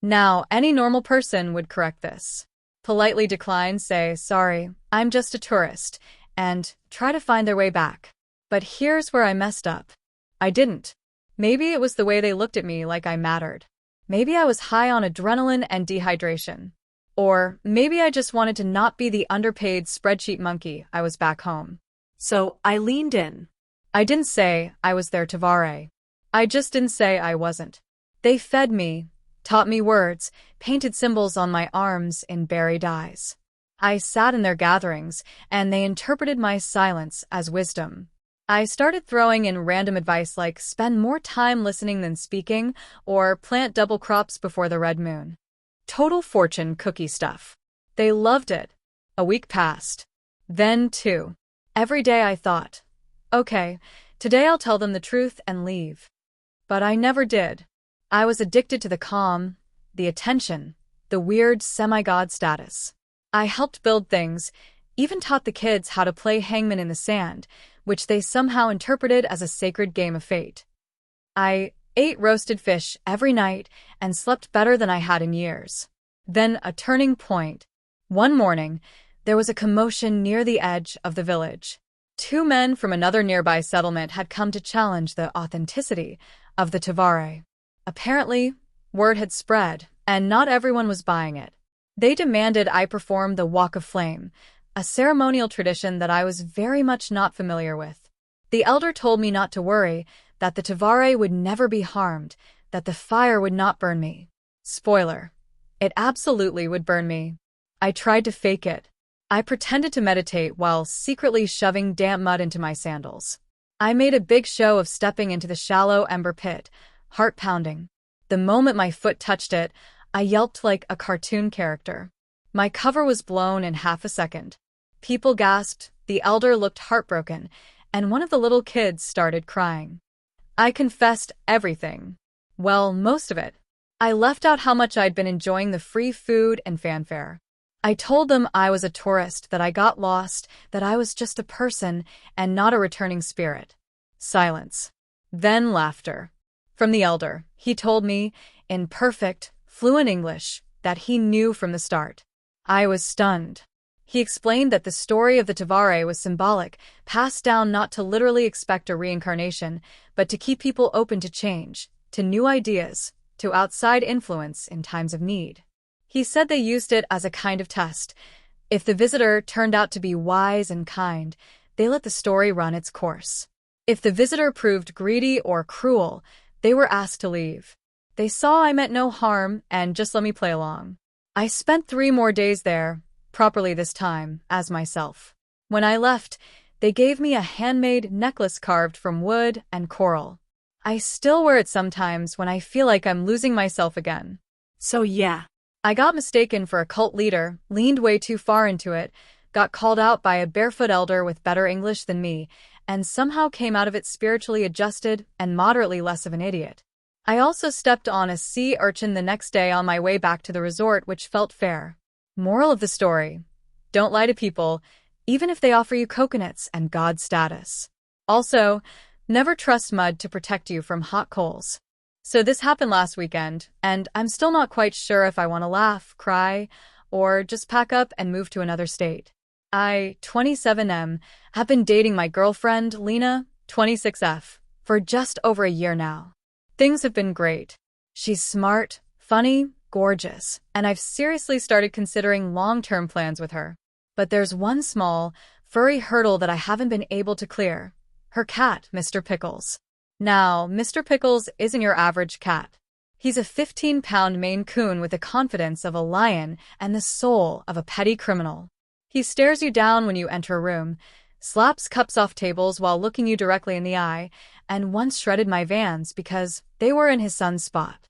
Now, any normal person would correct this. Politely decline, say, sorry, I'm just a tourist, and try to find their way back. But here's where I messed up. I didn't. Maybe it was the way they looked at me like I mattered. Maybe I was high on adrenaline and dehydration. Or maybe I just wanted to not be the underpaid spreadsheet monkey I was back home. So I leaned in. I didn't say I was their Tavare. I just didn't say I wasn't. They fed me, taught me words, painted symbols on my arms in berry dyes. I sat in their gatherings, and they interpreted my silence as wisdom. I started throwing in random advice like spend more time listening than speaking, or plant double crops before the red moon. Total fortune cookie stuff. They loved it. A week passed. Then 2. Every day I thought, okay, today I'll tell them the truth and leave. But I never did. I was addicted to the calm, the attention, the weird semi-god status. I helped build things, even taught the kids how to play hangman in the sand, which they somehow interpreted as a sacred game of fate. I ate roasted fish every night, and slept better than I had in years. Then a turning point. One morning, there was a commotion near the edge of the village. Two men from another nearby settlement had come to challenge the authenticity of the Tavare. Apparently, word had spread, and not everyone was buying it. They demanded I perform the Walk of Flame, a ceremonial tradition that I was very much not familiar with. The elder told me not to worry, that the Tavare would never be harmed, that the fire would not burn me. Spoiler: it absolutely would burn me. I tried to fake it. I pretended to meditate while secretly shoving damp mud into my sandals. I made a big show of stepping into the shallow ember pit, heart pounding. The moment my foot touched it, I yelped like a cartoon character. My cover was blown in half a second. People gasped, the elder looked heartbroken, and one of the little kids started crying. I confessed everything. Well, most of it. I left out how much I'd been enjoying the free food and fanfare. I told them I was a tourist, that I got lost, that I was just a person and not a returning spirit. Silence. Then laughter. From the elder, he told me, in perfect, fluent English, that he knew from the start. I was stunned. He explained that the story of the Tavare was symbolic, passed down not to literally expect a reincarnation, but to keep people open to change, to new ideas, to outside influence in times of need. He said they used it as a kind of test. If the visitor turned out to be wise and kind, they let the story run its course. If the visitor proved greedy or cruel, they were asked to leave. They saw I meant no harm and just let me play along. I spent 3 more days there, properly this time, as myself. When I left, they gave me a handmade necklace carved from wood and coral. I still wear it sometimes when I feel like I'm losing myself again. So yeah, I got mistaken for a cult leader, leaned way too far into it, got called out by a barefoot elder with better English than me, and somehow came out of it spiritually adjusted and moderately less of an idiot. I also stepped on a sea urchin the next day on my way back to the resort, which felt fair. Moral of the story: don't lie to people, even if they offer you coconuts and god status. Also, never trust mud to protect you from hot coals. So this happened last weekend, and I'm still not quite sure if I want to laugh, cry, or just pack up and move to another state. I, 27M, have been dating my girlfriend, Lena, 26F, for just over a year now. Things have been great. She's smart, funny, gorgeous, and I've seriously started considering long-term plans with her. But there's one small, furry hurdle that I haven't been able to clear. Her cat, Mr. Pickles. Now, Mr. Pickles isn't your average cat. He's a 15-pound Maine Coon with the confidence of a lion and the soul of a petty criminal. He stares you down when you enter a room, slaps cups off tables while looking you directly in the eye, and once shredded my Vans because they were in his son's spot.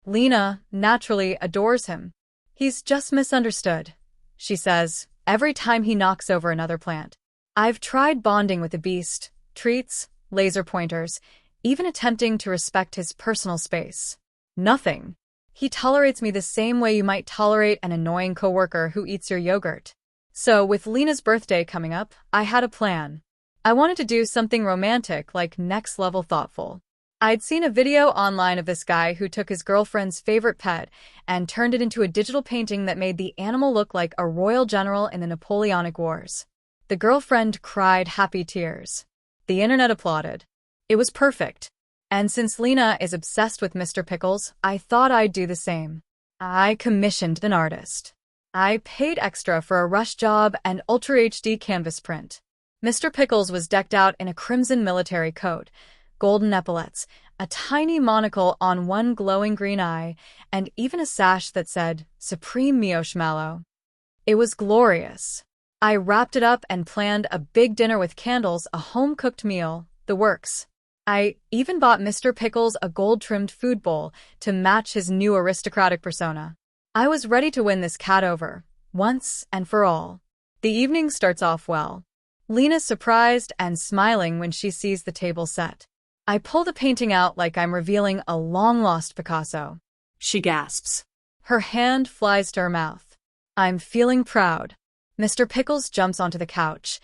Lena, naturally, adores him. He's just misunderstood, she says, every time he knocks over another plant. I've tried bonding with the beast, treats, laser pointers, even attempting to respect his personal space. Nothing. He tolerates me the same way you might tolerate an annoying coworker who eats your yogurt. So, with Lena's birthday coming up, I had a plan. I wanted to do something romantic, like next-level thoughtful. I'd seen a video online of this guy who took his girlfriend's favorite pet and turned it into a digital painting that made the animal look like a royal general in the Napoleonic Wars. The girlfriend cried happy tears. The internet applauded. It was perfect. And since Lena is obsessed with Mr. Pickles, I thought I'd do the same. I commissioned an artist. I paid extra for a rush job and Ultra HD canvas print. Mr. Pickles was decked out in a crimson military coat, golden epaulets, a tiny monocle on one glowing green eye, and even a sash that said, Supreme Mioshmallow. It was glorious. I wrapped it up and planned a big dinner with candles, a home-cooked meal, the works. I even bought Mr. Pickles a gold-trimmed food bowl to match his new aristocratic persona. I was ready to win this cat over, once and for all. The evening starts off well. Lena's surprised and smiling when she sees the table set. I pull the painting out like I'm revealing a long-lost Picasso. She gasps. Her hand flies to her mouth. I'm feeling proud. Mr. Pickles jumps onto the couch,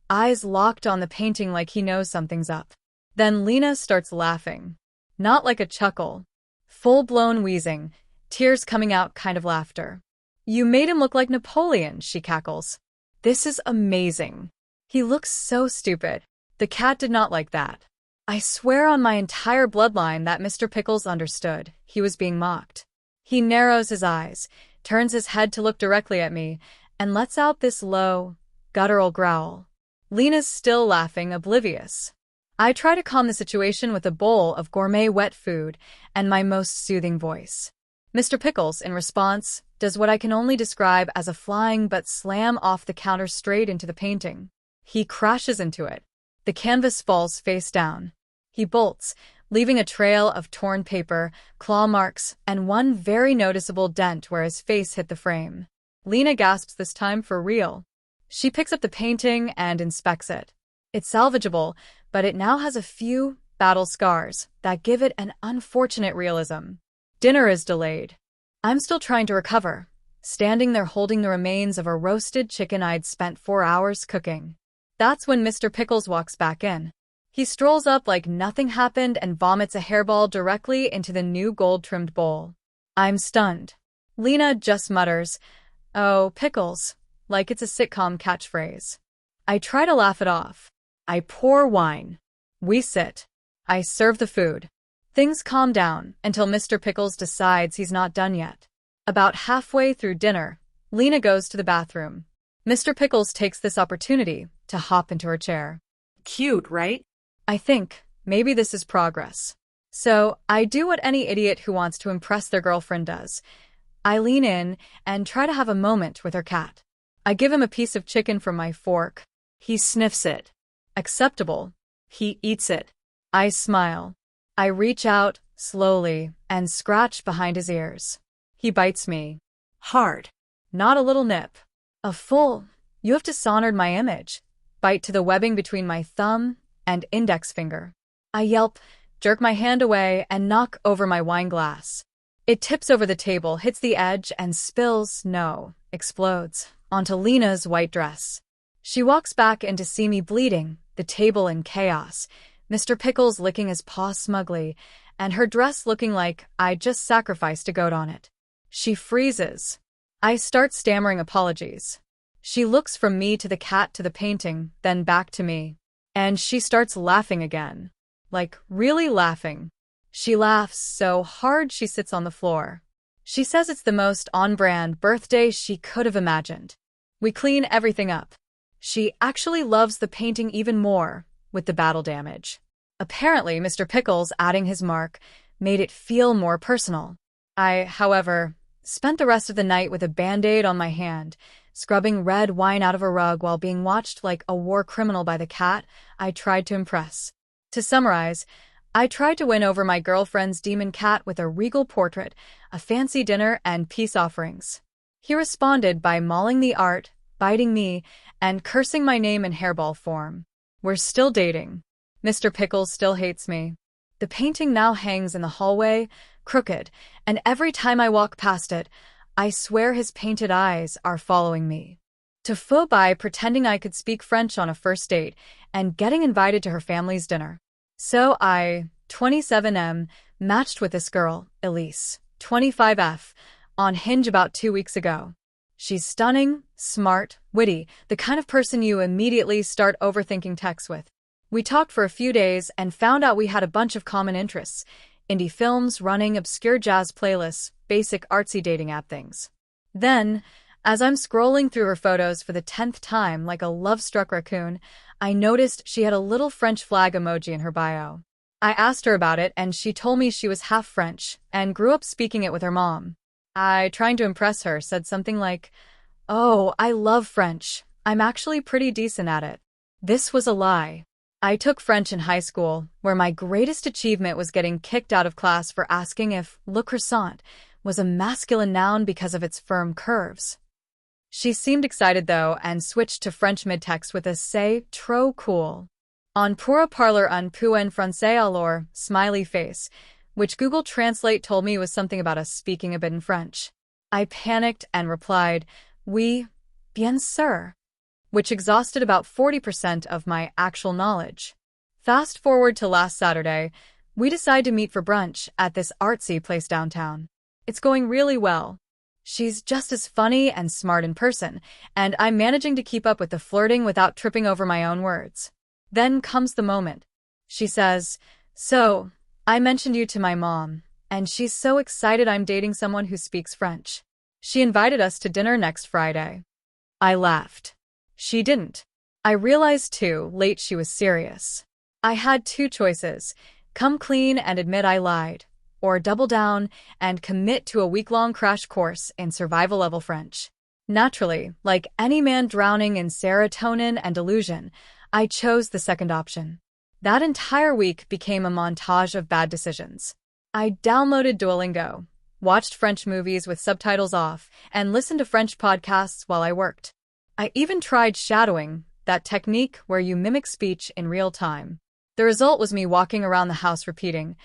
eyes locked on the painting like he knows something's up. Then Lena starts laughing. Not like a chuckle. Full-blown wheezing, tears coming out kind of laughter. You made him look like Napoleon, she cackles. This is amazing. He looks so stupid. The cat did not like that. I swear on my entire bloodline that Mr. Pickles understood. He was being mocked. He narrows his eyes, turns his head to look directly at me, and lets out this low, guttural growl. Lena's still laughing, oblivious. I try to calm the situation with a bowl of gourmet wet food and my most soothing voice. Mr. Pickles, in response, does what I can only describe as a flying but slam off the counter straight into the painting. He crashes into it. The canvas falls face down. He bolts, leaving a trail of torn paper, claw marks, and one very noticeable dent where his face hit the frame. Lena gasps this time for real. She picks up the painting and inspects it. It's salvageable, but it now has a few battle scars that give it an unfortunate realism. Dinner is delayed. I'm still trying to recover, standing there holding the remains of a roasted chicken I'd spent 4 hours cooking. That's when Mr. Pickles walks back in. He strolls up like nothing happened and vomits a hairball directly into the new gold-trimmed bowl. I'm stunned. Lena just mutters, "Oh, Pickles," like it's a sitcom catchphrase. I try to laugh it off. I pour wine. We sit. I serve the food. Things calm down until Mr. Pickles decides he's not done yet. About halfway through dinner, Lena goes to the bathroom. Mr. Pickles takes this opportunity to hop into her chair. Cute, right? I think maybe this is progress. So I do what any idiot who wants to impress their girlfriend does. I lean in and try to have a moment with her cat. I give him a piece of chicken from my fork. He sniffs it. Acceptable. He eats it. I smile. I reach out, slowly, and scratch behind his ears. He bites me. Hard. Not a little nip. A full, "You have dishonored my image," bite to the webbing between my thumb and index finger. I yelp, jerk my hand away, and knock over my wine glass. It tips over the table, hits the edge, and explodes, onto Lena's white dress. She walks back in to see me bleeding, the table in chaos, Mr. Pickles licking his paw smugly, and her dress looking like I'd just sacrificed a goat on it. She freezes. I start stammering apologies. She looks from me to the cat to the painting, then back to me. And she starts laughing again. Like, really laughing. She laughs so hard she sits on the floor. She says it's the most on-brand birthday she could have imagined. We clean everything up. She actually loves the painting even more, with the battle damage. Apparently, Mr. Pickles adding his mark made it feel more personal. I, however, spent the rest of the night with a Band-Aid on my hand, scrubbing red wine out of a rug while being watched like a war criminal by the cat I tried to impress. To summarize, I tried to win over my girlfriend's demon cat with a regal portrait, a fancy dinner, and peace offerings. He responded by mauling the art, biting me, and cursing my name in hairball form. We're still dating. Mr. Pickles still hates me. The painting now hangs in the hallway, crooked, and every time I walk past it, I swear his painted eyes are following me. To faux by pretending I could speak French on a first date and getting invited to her family's dinner. So I, 27M, matched with this girl, Elise, 25F, on Hinge about 2 weeks ago. She's stunning, smart, witty, the kind of person you immediately start overthinking texts with. We talked for a few days and found out we had a bunch of common interests: indie films, running, obscure jazz playlists, basic artsy dating app things. Then, as I'm scrolling through her photos for the 10th time like a love-struck raccoon, I noticed she had a little French flag emoji in her bio. I asked her about it, and she told me she was half French and grew up speaking it with her mom. I, trying to impress her, said something like, "Oh, I love French. I'm actually pretty decent at it." This was a lie. I took French in high school, where my greatest achievement was getting kicked out of class for asking if le croissant was a masculine noun because of its firm curves. She seemed excited, though, and switched to French mid-text with a "C'est trop cool." On pourra parler un peu en français alors, smiley face, which Google Translate told me was something about us speaking a bit in French. I panicked and replied, "Oui, bien sûr," which exhausted about 40% of my actual knowledge. Fast forward to last Saturday, We decide to meet for brunch at this artsy place downtown. It's going really well. She's just as funny and smart in person, and I'm managing to keep up with the flirting without tripping over my own words. Then comes the moment. She says, "So, I mentioned you to my mom, and she's so excited I'm dating someone who speaks French. She invited us to dinner next Friday." I laughed. She didn't. I realized too late she was serious. I had two choices: come clean and admit I lied, or double down and commit to a week-long crash course in survival-level French. Naturally, like any man drowning in serotonin and delusion, I chose the second option. That entire week became a montage of bad decisions. I downloaded Duolingo, watched French movies with subtitles off, and listened to French podcasts while I worked. I even tried shadowing, that technique where you mimic speech in real time. The result was me walking around the house repeating,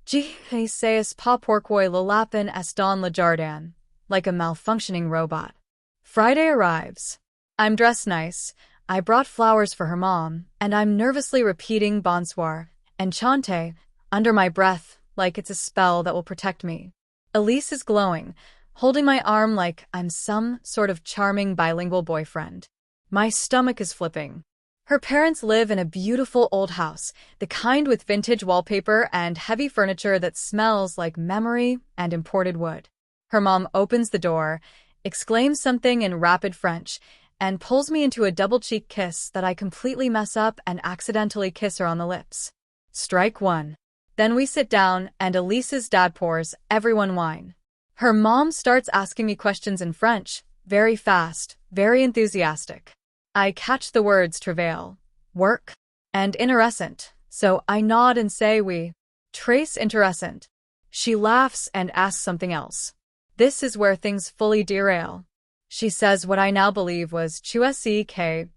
"Je sais pas pourquoi le lapin est dans le jardin," like a malfunctioning robot. Friday arrives. I'm dressed nice. I brought flowers for her mom, and I'm nervously repeating bonsoir, enchanté, under my breath, like it's a spell that will protect me. Elise is glowing, holding my arm like I'm some sort of charming bilingual boyfriend. My stomach is flipping. Her parents live in a beautiful old house, the kind with vintage wallpaper and heavy furniture that smells like memory and imported wood. Her mom opens the door, exclaims something in rapid French, and pulls me into a double-cheek kiss that I completely mess up and accidentally kiss her on the lips. Strike one. Then we sit down, and Elise's dad pours everyone wine. Her mom starts asking me questions in French, very fast, very enthusiastic. I catch the words travail, work, and intéressant, so I nod and say oui. Très intéressant. She laughs and asks something else. This is where things fully derail. She says what I now believe was tu sais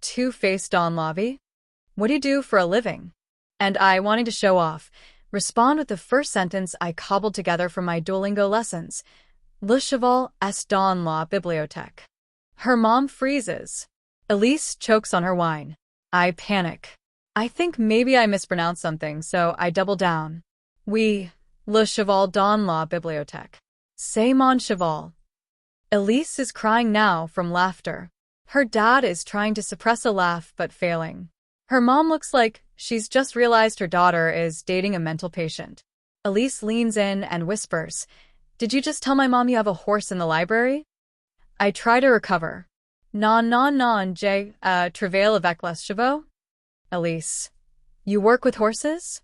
two-faced dans la vie? What do you do for a living? And I, wanting to show off, respond with the first sentence I cobbled together from my Duolingo lessons. Le cheval est dans la bibliothèque. Her mom freezes. Elise chokes on her wine. I panic. I think maybe I mispronounced something, so I double down. Oui, le cheval dans la bibliothèque. C'est mon cheval. Elise is crying now from laughter. Her dad is trying to suppress a laugh but failing. Her mom looks like she's just realized her daughter is dating a mental patient. Elise leans in and whispers, "Did you just tell my mom you have a horse in the library?" I try to recover. Non, je travaille avec les chevaux. Elise, you work with horses?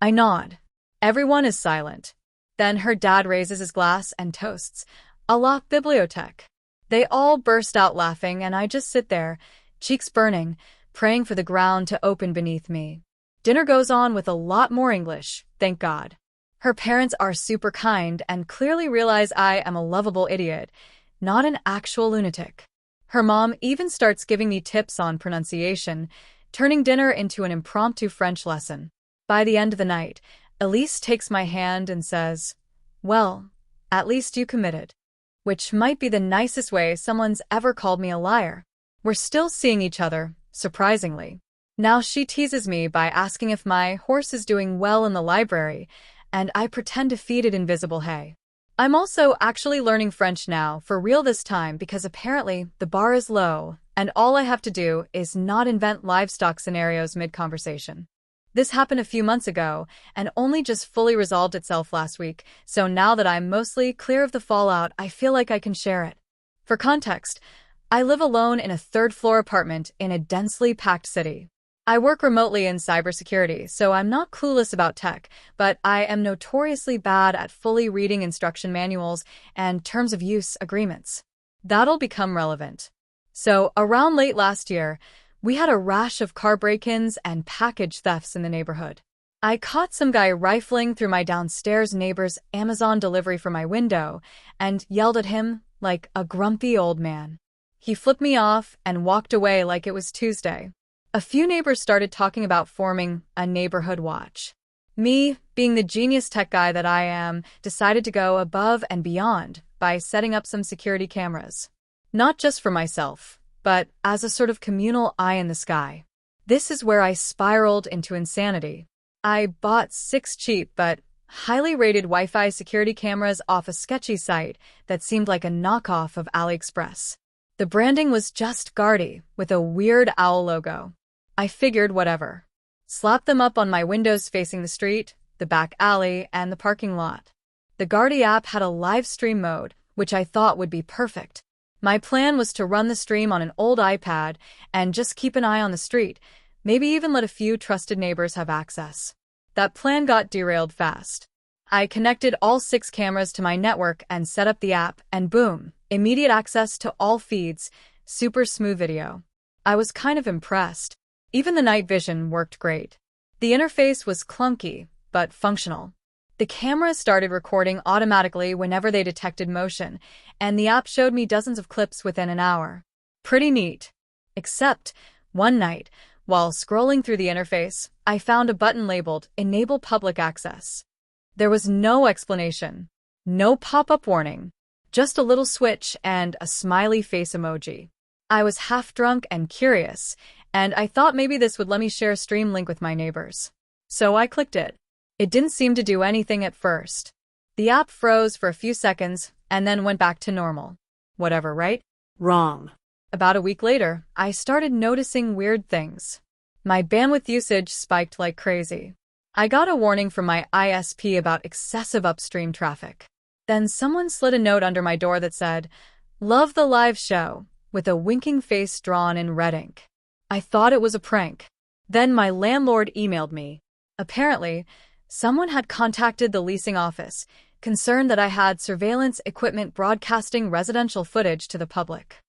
I nod. Everyone is silent. Then her dad raises his glass and toasts, "À la bibliothèque." They all burst out laughing, and I just sit there, cheeks burning, praying for the ground to open beneath me. Dinner goes on with a lot more English, thank God. Her parents are super kind and clearly realize I am a lovable idiot, not an actual lunatic. Her mom even starts giving me tips on pronunciation, turning dinner into an impromptu French lesson. By the end of the night, Elise takes my hand and says, "Well, at least you committed." Which might be the nicest way someone's ever called me a liar. We're still seeing each other, surprisingly. Now she teases me by asking if my horse is doing well in the library, and I pretend to feed it invisible hay. I'm also actually learning French now, for real this time, because apparently the bar is low, and all I have to do is not invent livestock scenarios mid-conversation. This happened a few months ago, and only just fully resolved itself last week, so now that I'm mostly clear of the fallout, I feel like I can share it. For context, I live alone in a third-floor apartment in a densely packed city. I work remotely in cybersecurity, so I'm not clueless about tech, but I am notoriously bad at fully reading instruction manuals and terms of use agreements. That'll become relevant. So, around late last year, we had a rash of car break-ins and package thefts in the neighborhood. I caught some guy rifling through my downstairs neighbor's Amazon delivery from my window and yelled at him like a grumpy old man. He flipped me off and walked away like it was Tuesday. A few neighbors started talking about forming a neighborhood watch. Me, being the genius tech guy that I am, decided to go above and beyond by setting up some security cameras. Not just for myself, but as a sort of communal eye in the sky. This is where I spiraled into insanity. I bought 6 cheap but highly rated Wi-Fi security cameras off a sketchy site that seemed like a knockoff of AliExpress. The branding was just Guardy, with a weird owl logo. I figured whatever. Slapped them up on my windows facing the street, the back alley, and the parking lot. The Guardy app had a live stream mode, which I thought would be perfect. My plan was to run the stream on an old iPad and just keep an eye on the street, maybe even let a few trusted neighbors have access. That plan got derailed fast. I connected all 6 cameras to my network and set up the app, and boom, immediate access to all feeds, super smooth video. I was kind of impressed. Even the night vision worked great. The interface was clunky, but functional. The cameras started recording automatically whenever they detected motion, and the app showed me dozens of clips within an hour. Pretty neat. Except, one night, while scrolling through the interface, I found a button labeled Enable Public Access. There was no explanation, no pop-up warning, just a little switch and a smiley face emoji. I was half drunk and curious, and I thought maybe this would let me share a stream link with my neighbors. So I clicked it. It didn't seem to do anything at first. The app froze for a few seconds and then went back to normal. Whatever, right? Wrong. About a week later, I started noticing weird things. My bandwidth usage spiked like crazy. I got a warning from my ISP about excessive upstream traffic. Then someone slid a note under my door that said, "Love the live show," with a winking face drawn in red ink. I thought it was a prank. Then my landlord emailed me. Apparently, someone had contacted the leasing office, concerned that I had surveillance equipment broadcasting residential footage to the public.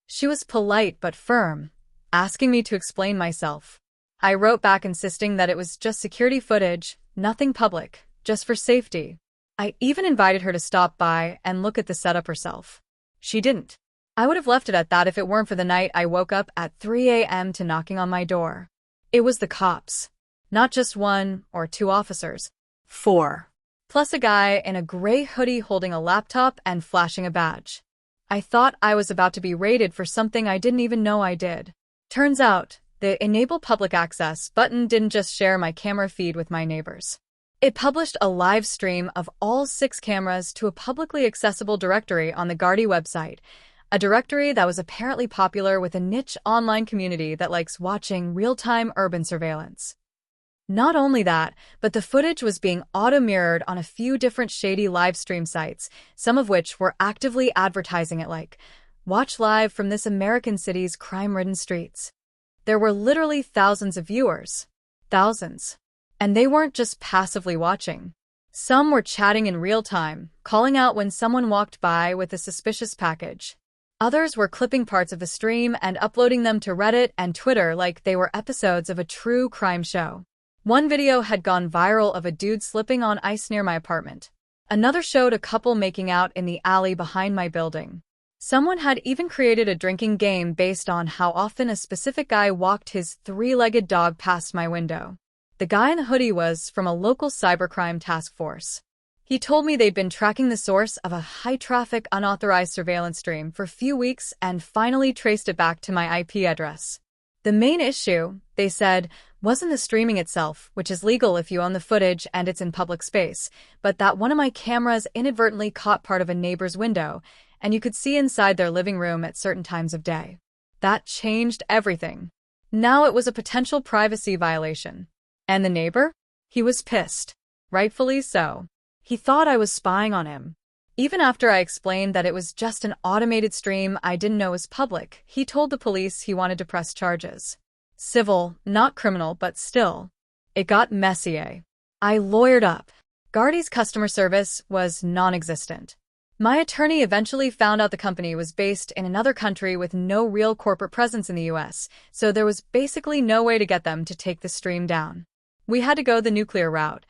She was polite but firm, asking me to explain myself. I wrote back insisting that it was just security footage, nothing public, just for safety. I even invited her to stop by and look at the setup herself. She didn't. I would have left it at that if it weren't for the night I woke up at 3 a.m. to knocking on my door. It was the cops. Not just 1 or 2 officers. 4. Plus a guy in a gray hoodie holding a laptop and flashing a badge. I thought I was about to be raided for something I didn't even know I did. Turns out, the Enable Public Access button didn't just share my camera feed with my neighbors. It published a live stream of all 6 cameras to a publicly accessible directory on the Guardy website, a directory that was apparently popular with a niche online community that likes watching real-time urban surveillance. Not only that, but the footage was being auto-mirrored on a few different shady live stream sites, some of which were actively advertising it like, "Watch live from this American city's crime-ridden streets." There were literally thousands of viewers. Thousands. And they weren't just passively watching. Some were chatting in real time, calling out when someone walked by with a suspicious package. Others were clipping parts of the stream and uploading them to Reddit and Twitter like they were episodes of a true crime show. One video had gone viral of a dude slipping on ice near my apartment. Another showed a couple making out in the alley behind my building. Someone had even created a drinking game based on how often a specific guy walked his 3-legged dog past my window. The guy in the hoodie was from a local cybercrime task force. He told me they'd been tracking the source of a high-traffic, unauthorized surveillance stream for a few weeks and finally traced it back to my IP address. The main issue, they said, wasn't the streaming itself, which is legal if you own the footage and it's in public space, but that one of my cameras inadvertently caught part of a neighbor's window, and you could see inside their living room at certain times of day. That changed everything. Now it was a potential privacy violation. And the neighbor? He was pissed. Rightfully so. He thought I was spying on him. Even after I explained that it was just an automated stream I didn't know was public, he told the police he wanted to press charges. Civil, not criminal, but still. It got messy. I lawyered up. Guardy's customer service was non-existent. My attorney eventually found out the company was based in another country with no real corporate presence in the US, so there was basically no way to get them to take the stream down. We had to go the nuclear route.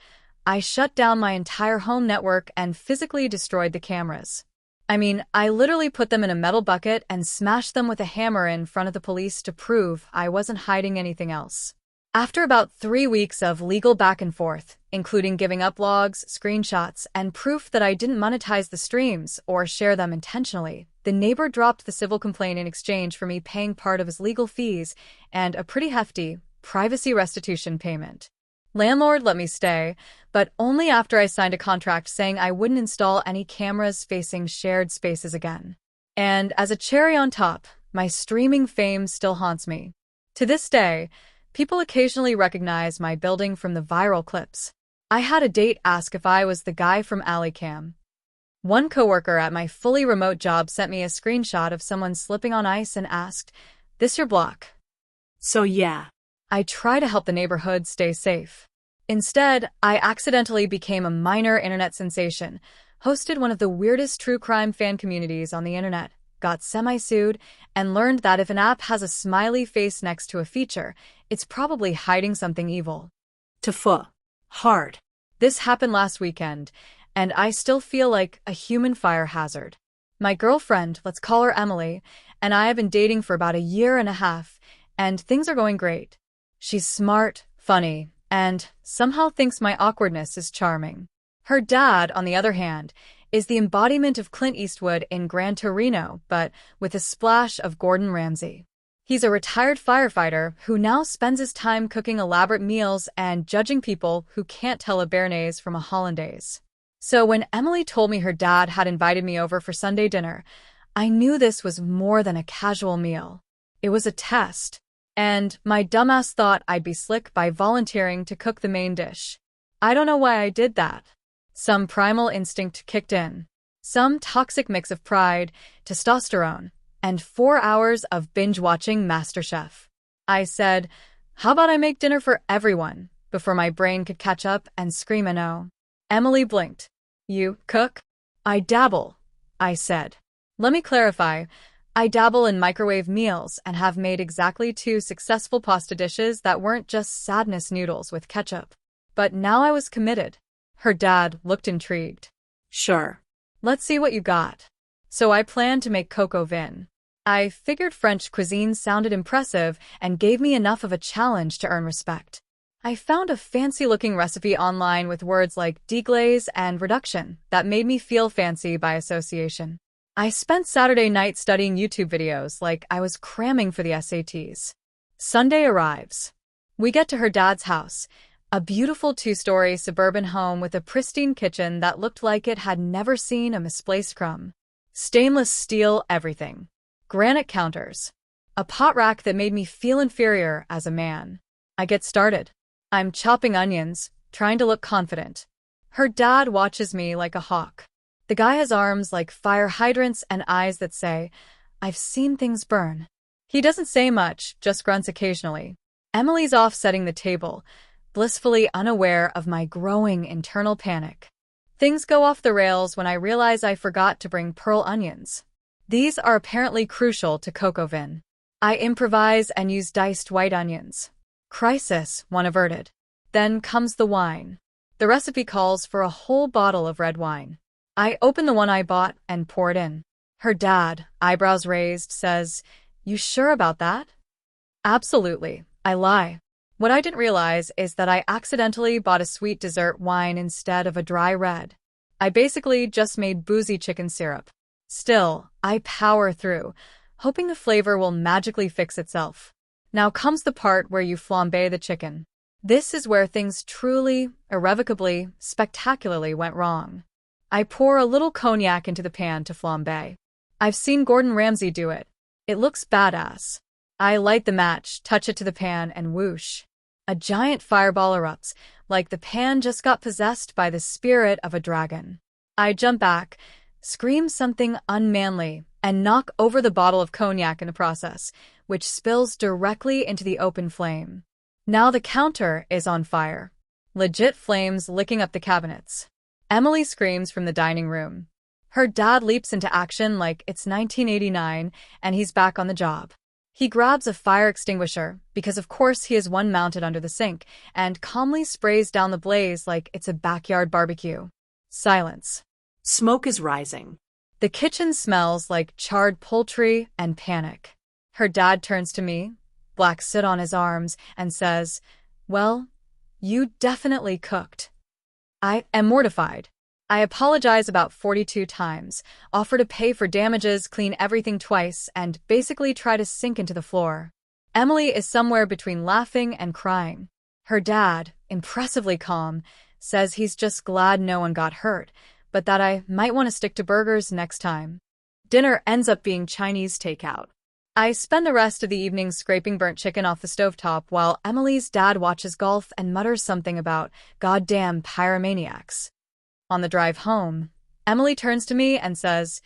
I shut down my entire home network and physically destroyed the cameras. I literally put them in a metal bucket and smashed them with a hammer in front of the police to prove I wasn't hiding anything else. After about 3 weeks of legal back and forth, including giving up logs, screenshots, and proof that I didn't monetize the streams or share them intentionally, the neighbor dropped the civil complaint in exchange for me paying part of his legal fees and a pretty hefty privacy restitution payment. Landlord let me stay, but only after I signed a contract saying I wouldn't install any cameras facing shared spaces again. And as a cherry on top, my streaming fame still haunts me. To this day, people occasionally recognize my building from the viral clips. I had a date ask if I was the guy from Alleycam. One coworker at my fully remote job sent me a screenshot of someone slipping on ice and asked, "This your block?" So yeah, I try to help the neighborhood stay safe. Instead, I accidentally became a minor internet sensation, hosted one of the weirdest true crime fan communities on the internet, got semi-sued, and learned that if an app has a smiley face next to a feature, it's probably hiding something evil. TIFU. Hard. This happened last weekend, and I still feel like a human fire hazard. My girlfriend, let's call her Emily, and I have been dating for about a year and a half, and things are going great. She's smart, funny, and somehow thinks my awkwardness is charming. Her dad, on the other hand, is the embodiment of Clint Eastwood in Gran Torino, but with a splash of Gordon Ramsay. He's a retired firefighter who now spends his time cooking elaborate meals and judging people who can't tell a béarnaise from a hollandaise. So when Emily told me her dad had invited me over for Sunday dinner, I knew this was more than a casual meal. It was a test. And my dumbass thought I'd be slick by volunteering to cook the main dish. I don't know why I did that. Some primal instinct kicked in. Some toxic mix of pride, testosterone, and 4 hours of binge-watching MasterChef. I said, "How about I make dinner for everyone?" before my brain could catch up and scream a no. Emily blinked. "You cook?" "I dabble," I said. Let me clarify. I dabble in microwave meals and have made exactly 2 successful pasta dishes that weren't just sadness noodles with ketchup. But now I was committed. Her dad looked intrigued. Sure. "Let's see what you got." So I planned to make coq au vin. I figured French cuisine sounded impressive and gave me enough of a challenge to earn respect. I found a fancy-looking recipe online with words like deglaze and reduction that made me feel fancy by association. I spent Saturday night studying YouTube videos like I was cramming for the SATs. Sunday arrives. We get to her dad's house, a beautiful 2-story suburban home with a pristine kitchen that looked like it had never seen a misplaced crumb. Stainless steel everything. Granite counters. A pot rack that made me feel inferior as a man. I get started. I'm chopping onions, trying to look confident. Her dad watches me like a hawk. The guy has arms like fire hydrants and eyes that say, "I've seen things burn." He doesn't say much, just grunts occasionally. Emily's off setting the table, blissfully unaware of my growing internal panic. Things go off the rails when I realize I forgot to bring pearl onions. These are apparently crucial to coq au vin. I improvise and use diced white onions. Crisis, one averted. Then comes the wine. The recipe calls for a whole bottle of red wine. I open the one I bought and pour it in. Her dad, eyebrows raised, says, "You sure about that?" "Absolutely," I lie. What I didn't realize is that I accidentally bought a sweet dessert wine instead of a dry red. I basically just made boozy chicken syrup. Still, I power through, hoping the flavor will magically fix itself. Now comes the part where you flambe the chicken. This is where things truly, irrevocably, spectacularly went wrong. I pour a little cognac into the pan to flambe. I've seen Gordon Ramsay do it. It looks badass. I light the match, touch it to the pan, and whoosh. A giant fireball erupts, like the pan just got possessed by the spirit of a dragon. I jump back, scream something unmanly, and knock over the bottle of cognac in the process, which spills directly into the open flame. Now the counter is on fire. Legit flames licking up the cabinets. Emily screams from the dining room. Her dad leaps into action like it's 1989 and he's back on the job. He grabs a fire extinguisher, because of course he has one mounted under the sink, and calmly sprays down the blaze like it's a backyard barbecue. Silence. Smoke is rising. The kitchen smells like charred poultry and panic. Her dad turns to me, black soot on his arms, and says, "Well, you definitely cooked." I am mortified. I apologize about 42 times, offer to pay for damages, clean everything twice, and basically try to sink into the floor. Emily is somewhere between laughing and crying. Her dad, impressively calm, says he's just glad no one got hurt, but that I might want to stick to burgers next time. Dinner ends up being Chinese takeout. I spend the rest of the evening scraping burnt chicken off the stovetop while Emily's dad watches golf and mutters something about goddamn pyromaniacs. On the drive home, Emily turns to me and says,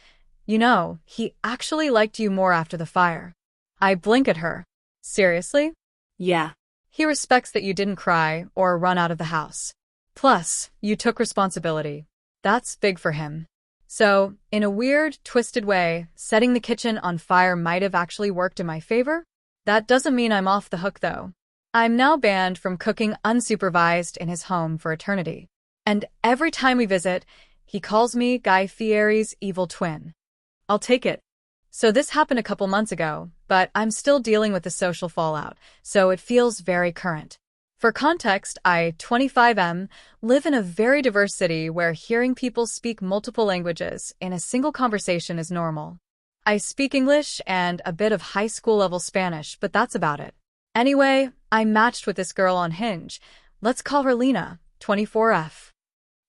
"You know, he actually liked you more after the fire." I blink at her. "Seriously?" Yeah. "He respects that you didn't cry or run out of the house. Plus, you took responsibility. That's big for him." So, in a weird, twisted way, setting the kitchen on fire might have actually worked in my favor? That doesn't mean I'm off the hook, though. I'm now banned from cooking unsupervised in his home for eternity. And every time we visit, he calls me Guy Fieri's evil twin. I'll take it. So this happened a couple months ago, but I'm still dealing with the social fallout, so it feels very current. For context, I, 25M, live in a very diverse city where hearing people speak multiple languages in a single conversation is normal. I speak English and a bit of high school level Spanish, but that's about it. Anyway, I matched with this girl on Hinge. Let's call her Lena, 24F.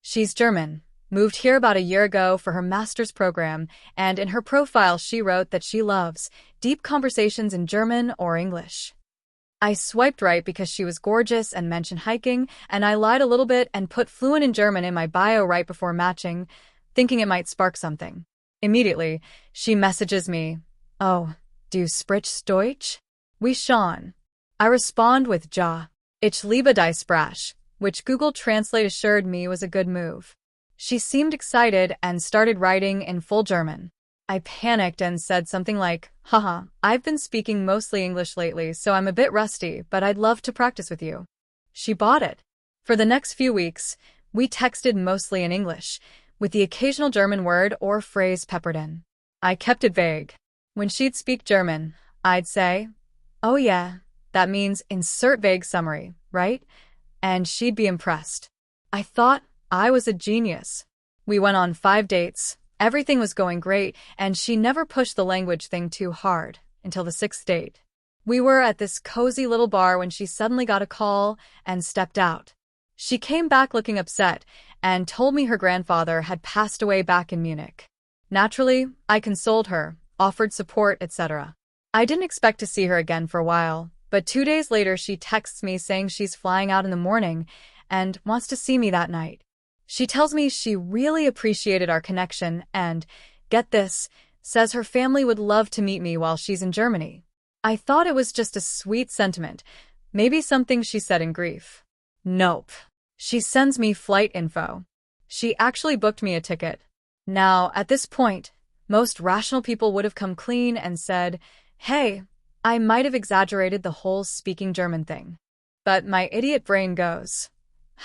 She's German, moved here about a year ago for her master's program, and in her profile she wrote that she loves deep conversations in German or English. I swiped right because she was gorgeous and mentioned hiking, and I lied a little bit and put fluent in German in my bio right before matching, thinking it might spark something. Immediately, she messages me, "Oh, du sprichst Deutsch?" "Oui schon." I respond with "Ja, ich liebe die Sprache," which Google Translate assured me was a good move. She seemed excited and started writing in full German. I panicked and said something like, "Haha, I've been speaking mostly English lately, so I'm a bit rusty, but I'd love to practice with you." She bought it. For the next few weeks, we texted mostly in English, with the occasional German word or phrase peppered in. I kept it vague. When she'd speak German, I'd say, "Oh yeah, that means insert vague summary, right?" And she'd be impressed. I thought I was a genius. We went on 5 dates. Everything was going great, and she never pushed the language thing too hard, until the 6th date. We were at this cozy little bar when she suddenly got a call and stepped out. She came back looking upset and told me her grandfather had passed away back in Munich. Naturally, I consoled her, offered support, etc. I didn't expect to see her again for a while, but 2 days later she texts me saying she's flying out in the morning and wants to see me that night. She tells me she really appreciated our connection and, get this, says her family would love to meet me while she's in Germany. I thought it was just a sweet sentiment, maybe something she said in grief. Nope. She sends me flight info. She actually booked me a ticket. Now, at this point, most rational people would have come clean and said, "Hey, I might have exaggerated the whole speaking German thing." But my idiot brain goes,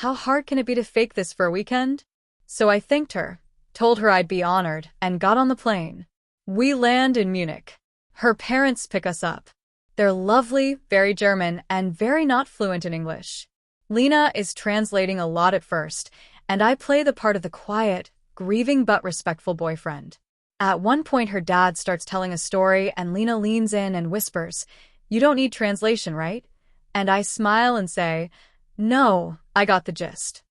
"How hard can it be to fake this for a weekend?" So I thanked her, told her I'd be honored, and got on the plane. We land in Munich. Her parents pick us up. They're lovely, very German, and very not fluent in English. Lena is translating a lot at first, and I play the part of the quiet, grieving but respectful boyfriend. At one point her dad starts telling a story and Lena leans in and whispers, "You don't need translation, right?" And I smile and say, "No, I got the gist."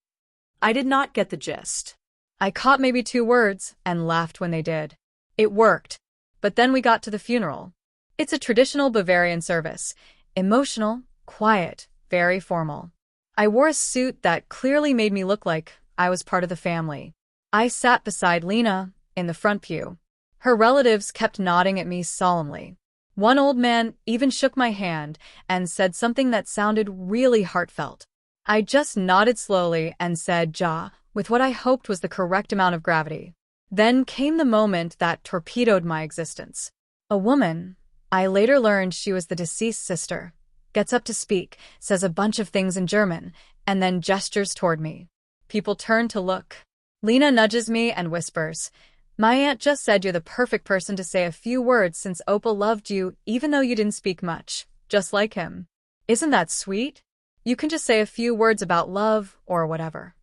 I did not get the gist. I caught maybe 2 words and laughed when they did. It worked. But then we got to the funeral. It's a traditional Bavarian service. Emotional, quiet, very formal. I wore a suit that clearly made me look like I was part of the family. I sat beside Lena in the front pew. Her relatives kept nodding at me solemnly. One old man even shook my hand and said something that sounded really heartfelt. I just nodded slowly and said "Ja," with what I hoped was the correct amount of gravity. Then came the moment that torpedoed my existence. A woman, I later learned she was the deceased sister, gets up to speak, says a bunch of things in German, and then gestures toward me. People turn to look. Lena nudges me and whispers, "My aunt just said you're the perfect person to say a few words since Opa loved you even though you didn't speak much, just like him. Isn't that sweet? You can just say a few words about love or whatever."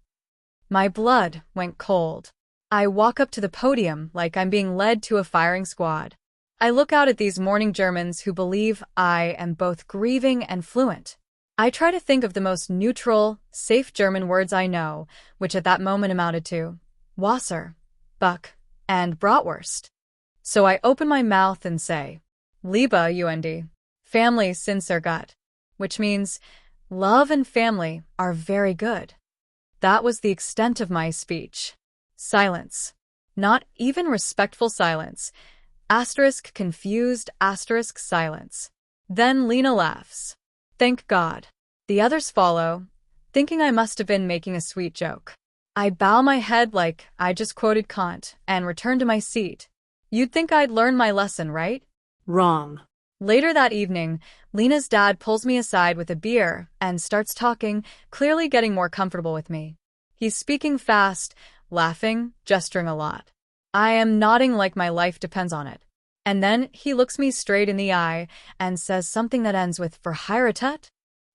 My blood went cold. I walk up to the podium like I'm being led to a firing squad. I look out at these mourning Germans who believe I am both grieving and fluent. I try to think of the most neutral, safe German words I know, which at that moment amounted to Wasser, Buck, and Bratwurst. So I open my mouth and say, Liebe und Family sind sehr gut, which means love and family are very good. That was the extent of my speech. Silence. Not even respectful silence. Asterisk confused asterisk silence. Then Lena laughs. Thank God. The others follow, thinking I must have been making a sweet joke. I bow my head like I just quoted Kant and return to my seat. You'd think I'd learned my lesson, right? Wrong. Later that evening, Lena's dad pulls me aside with a beer and starts talking, clearly getting more comfortable with me. He's speaking fast, laughing, gesturing a lot. I am nodding like my life depends on it. And then he looks me straight in the eye and says something that ends with verheiratet?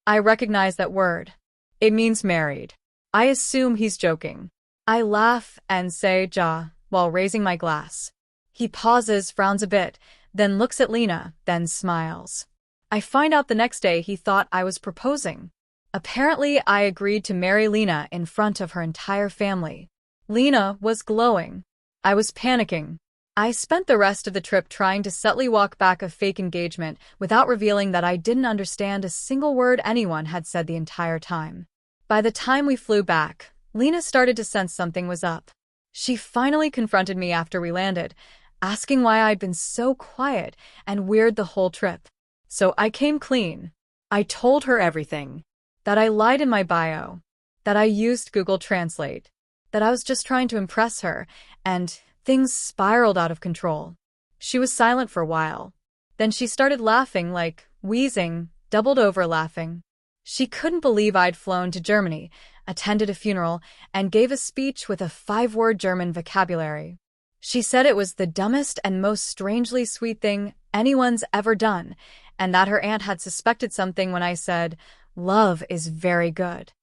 I recognize that word. It means married. I assume he's joking. I laugh and say ja while raising my glass. He pauses, frowns a bit, then looks at Lena, then smiles. I find out the next day he thought I was proposing. Apparently, I agreed to marry Lena in front of her entire family. Lena was glowing. I was panicking. I spent the rest of the trip trying to subtly walk back a fake engagement without revealing that I didn't understand a single word anyone had said the entire time. By the time we flew back, Lena started to sense something was up. She finally confronted me after we landed, asking why I'd been so quiet and weird the whole trip. So I came clean. I told her everything. That I lied in my bio. That I used Google Translate. That I was just trying to impress her, and things spiraled out of control. She was silent for a while. Then she started laughing, like wheezing, doubled over laughing. She couldn't believe I'd flown to Germany, attended a funeral, and gave a speech with a 5-word German vocabulary. She said it was the dumbest and most strangely sweet thing anyone's ever done, and that her aunt had suspected something when I said, love is very good.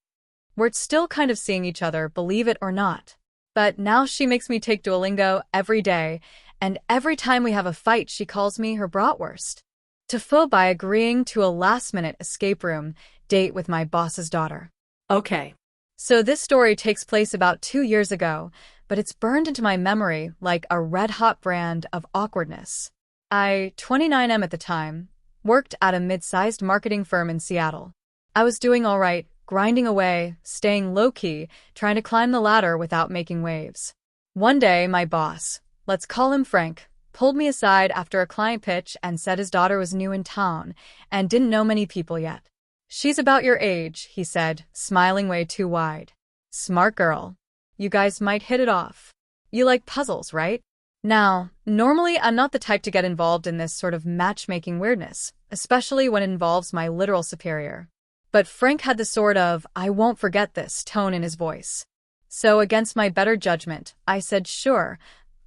We're still kind of seeing each other, believe it or not. But now she makes me take Duolingo every day, and every time we have a fight she calls me her bratwurst. TIFU by agreeing to a last-minute escape room date with my boss's daughter. Okay. So this story takes place about 2 years ago, but it's burned into my memory like a red-hot brand of awkwardness. I, 29 at the time, worked at a mid-sized marketing firm in Seattle. I was doing all right, grinding away, staying low-key, trying to climb the ladder without making waves. One day, my boss, let's call him Frank, pulled me aside after a client pitch and said his daughter was new in town and didn't know many people yet. She's about your age, he said, smiling way too wide. Smart girl. You guys might hit it off. You like puzzles, right? Now, normally I'm not the type to get involved in this sort of matchmaking weirdness, especially when it involves my literal superior. But Frank had the sort of, I won't forget this tone in his voice. So against my better judgment, I said sure,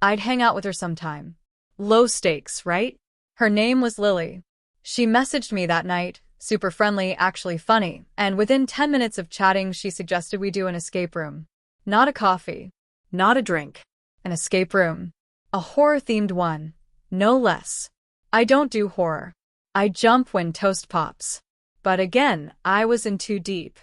I'd hang out with her sometime. Low stakes, right? Her name was Lily. She messaged me that night, super friendly, actually funny, and within 10 minutes of chatting she suggested we do an escape room. Not a coffee. Not a drink. An escape room. A horror-themed one. No less. I don't do horror. I jump when toast pops. But again, I was in too deep.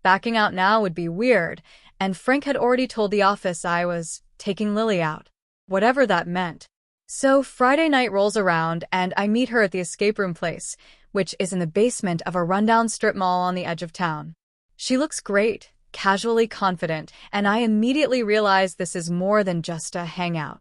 Backing out now would be weird, and Frank had already told the office I was taking Lily out. Whatever that meant. So Friday night rolls around and I meet her at the escape room place, which is in the basement of a rundown strip mall on the edge of town. She looks great, casually confident, and I immediately realize this is more than just a hangout.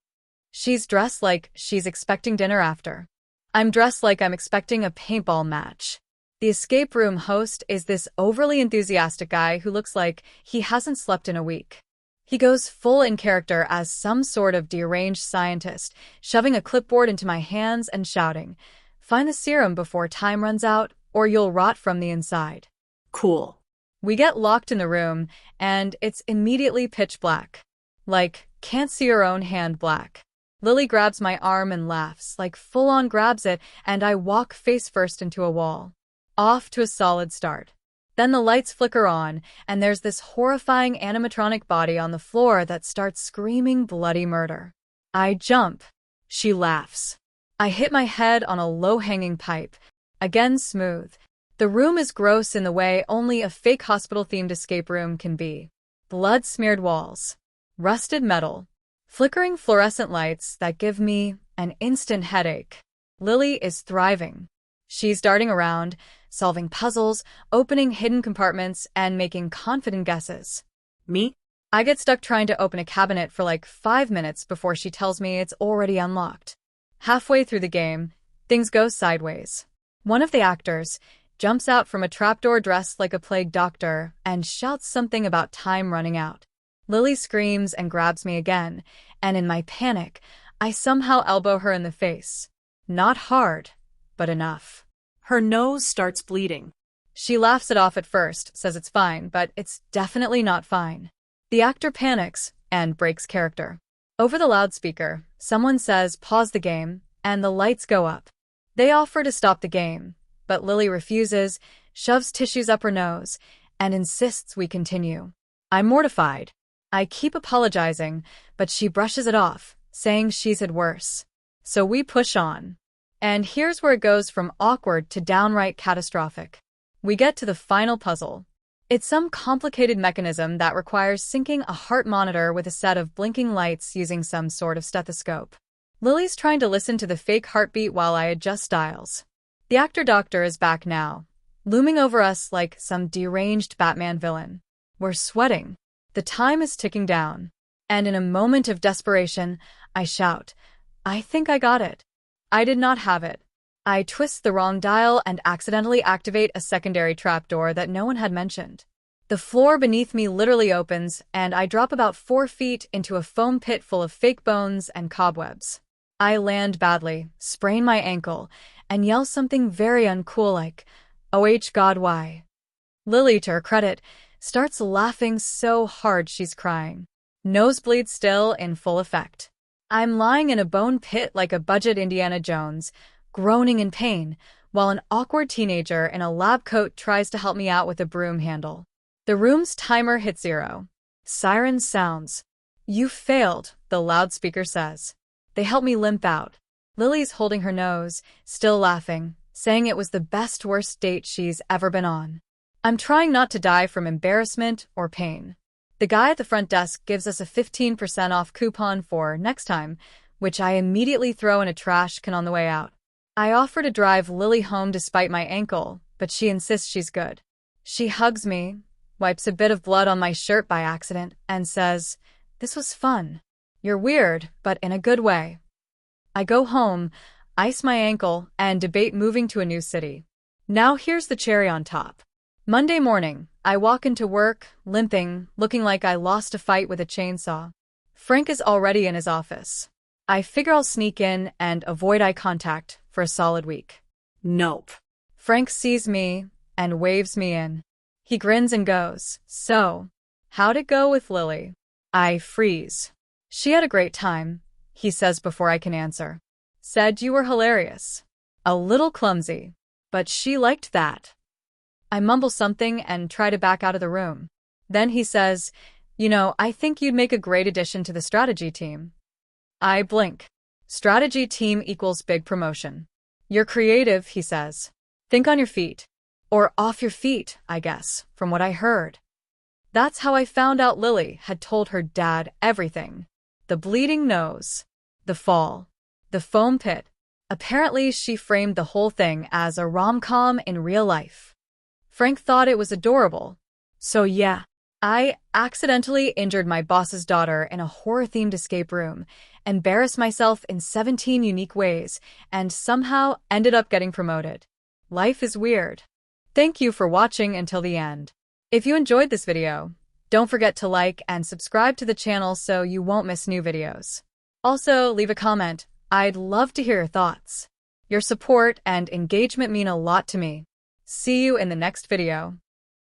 She's dressed like she's expecting dinner after. I'm dressed like I'm expecting a paintball match. The escape room host is this overly enthusiastic guy who looks like he hasn't slept in a week. He goes full in character as some sort of deranged scientist, shoving a clipboard into my hands and shouting, "Find the serum before time runs out, or you'll rot from the inside." Cool. We get locked in the room, and it's immediately pitch black. Like, can't see your own hand black. Lily grabs my arm and laughs, like full-on grabs it, and I walk face first into a wall. Off to a solid start. Then the lights flicker on, and there's this horrifying animatronic body on the floor that starts screaming bloody murder. I jump. She laughs. I hit my head on a low-hanging pipe. Again smooth. The room is gross in the way only a fake hospital-themed escape room can be. Blood-smeared walls, rusted metal, flickering fluorescent lights that give me an instant headache. Lily is thriving. She's darting around, solving puzzles, opening hidden compartments, and making confident guesses. Me? I get stuck trying to open a cabinet for like 5 minutes before she tells me it's already unlocked. Halfway through the game, things go sideways. One of the actors jumps out from a trapdoor dressed like a plague doctor and shouts something about time running out. Lily screams and grabs me again, and in my panic, I somehow elbow her in the face. Not hard, but enough. Her nose starts bleeding. She laughs it off at first, says it's fine, but it's definitely not fine. The actor panics and breaks character. Over the loudspeaker, someone says pause the game, and the lights go up. They offer to stop the game, but Lily refuses, shoves tissues up her nose, and insists we continue. I'm mortified. I keep apologizing, but she brushes it off, saying she's had worse. So we push on. And here's where it goes from awkward to downright catastrophic. We get to the final puzzle. It's some complicated mechanism that requires syncing a heart monitor with a set of blinking lights using some sort of stethoscope. Lily's trying to listen to the fake heartbeat while I adjust dials. The actor-doctor is back now, looming over us like some deranged Batman villain. We're sweating. The time is ticking down. And in a moment of desperation, I shout, I think I got it. I did not have it. I twist the wrong dial and accidentally activate a secondary trapdoor that no one had mentioned. The floor beneath me literally opens, and I drop about 4 feet into a foam pit full of fake bones and cobwebs. I land badly, sprain my ankle, and yell something very uncool like, "Oh God, why?" Lily, to her credit, starts laughing so hard she's crying. Nosebleed still in full effect. I'm lying in a bone pit like a budget Indiana Jones, groaning in pain, while an awkward teenager in a lab coat tries to help me out with a broom handle. The room's timer hits 0. Siren sounds. You failed, the loudspeaker says. They help me limp out. Lily's holding her nose, still laughing, saying it was the best worst date she's ever been on. I'm trying not to die from embarrassment or pain. The guy at the front desk gives us a 15% off coupon for next time, which I immediately throw in a trash can on the way out. I offer to drive Lily home despite my ankle, but she insists she's good. She hugs me, wipes a bit of blood on my shirt by accident, and says, "This was fun. You're weird, but in a good way." I go home, ice my ankle, and debate moving to a new city. Now here's the cherry on top. Monday morning, I walk into work, limping, looking like I lost a fight with a chainsaw. Frank is already in his office. I figure I'll sneak in and avoid eye contact for a solid week. Nope. Frank sees me and waves me in. He grins and goes, "So, how'd it go with Lily?" I freeze. "She had a great time," he says before I can answer. "Said you were hilarious. A little clumsy, but she liked that." I mumble something and try to back out of the room. Then he says, I think you'd make a great addition to the strategy team." I blink. Strategy team equals big promotion. "You're creative," he says. "Think on your feet." Or off your feet, I guess, from what I heard. That's how I found out Lily had told her dad everything. The bleeding nose, the fall, the foam pit. Apparently, she framed the whole thing as a rom-com in real life. Frank thought it was adorable. So yeah, I accidentally injured my boss's daughter in a horror-themed escape room, embarrassed myself in 17 unique ways, and somehow ended up getting promoted. Life is weird. Thank you for watching until the end. If you enjoyed this video, don't forget to like and subscribe to the channel so you won't miss new videos. Also, leave a comment. I'd love to hear your thoughts. Your support and engagement mean a lot to me. See you in the next video.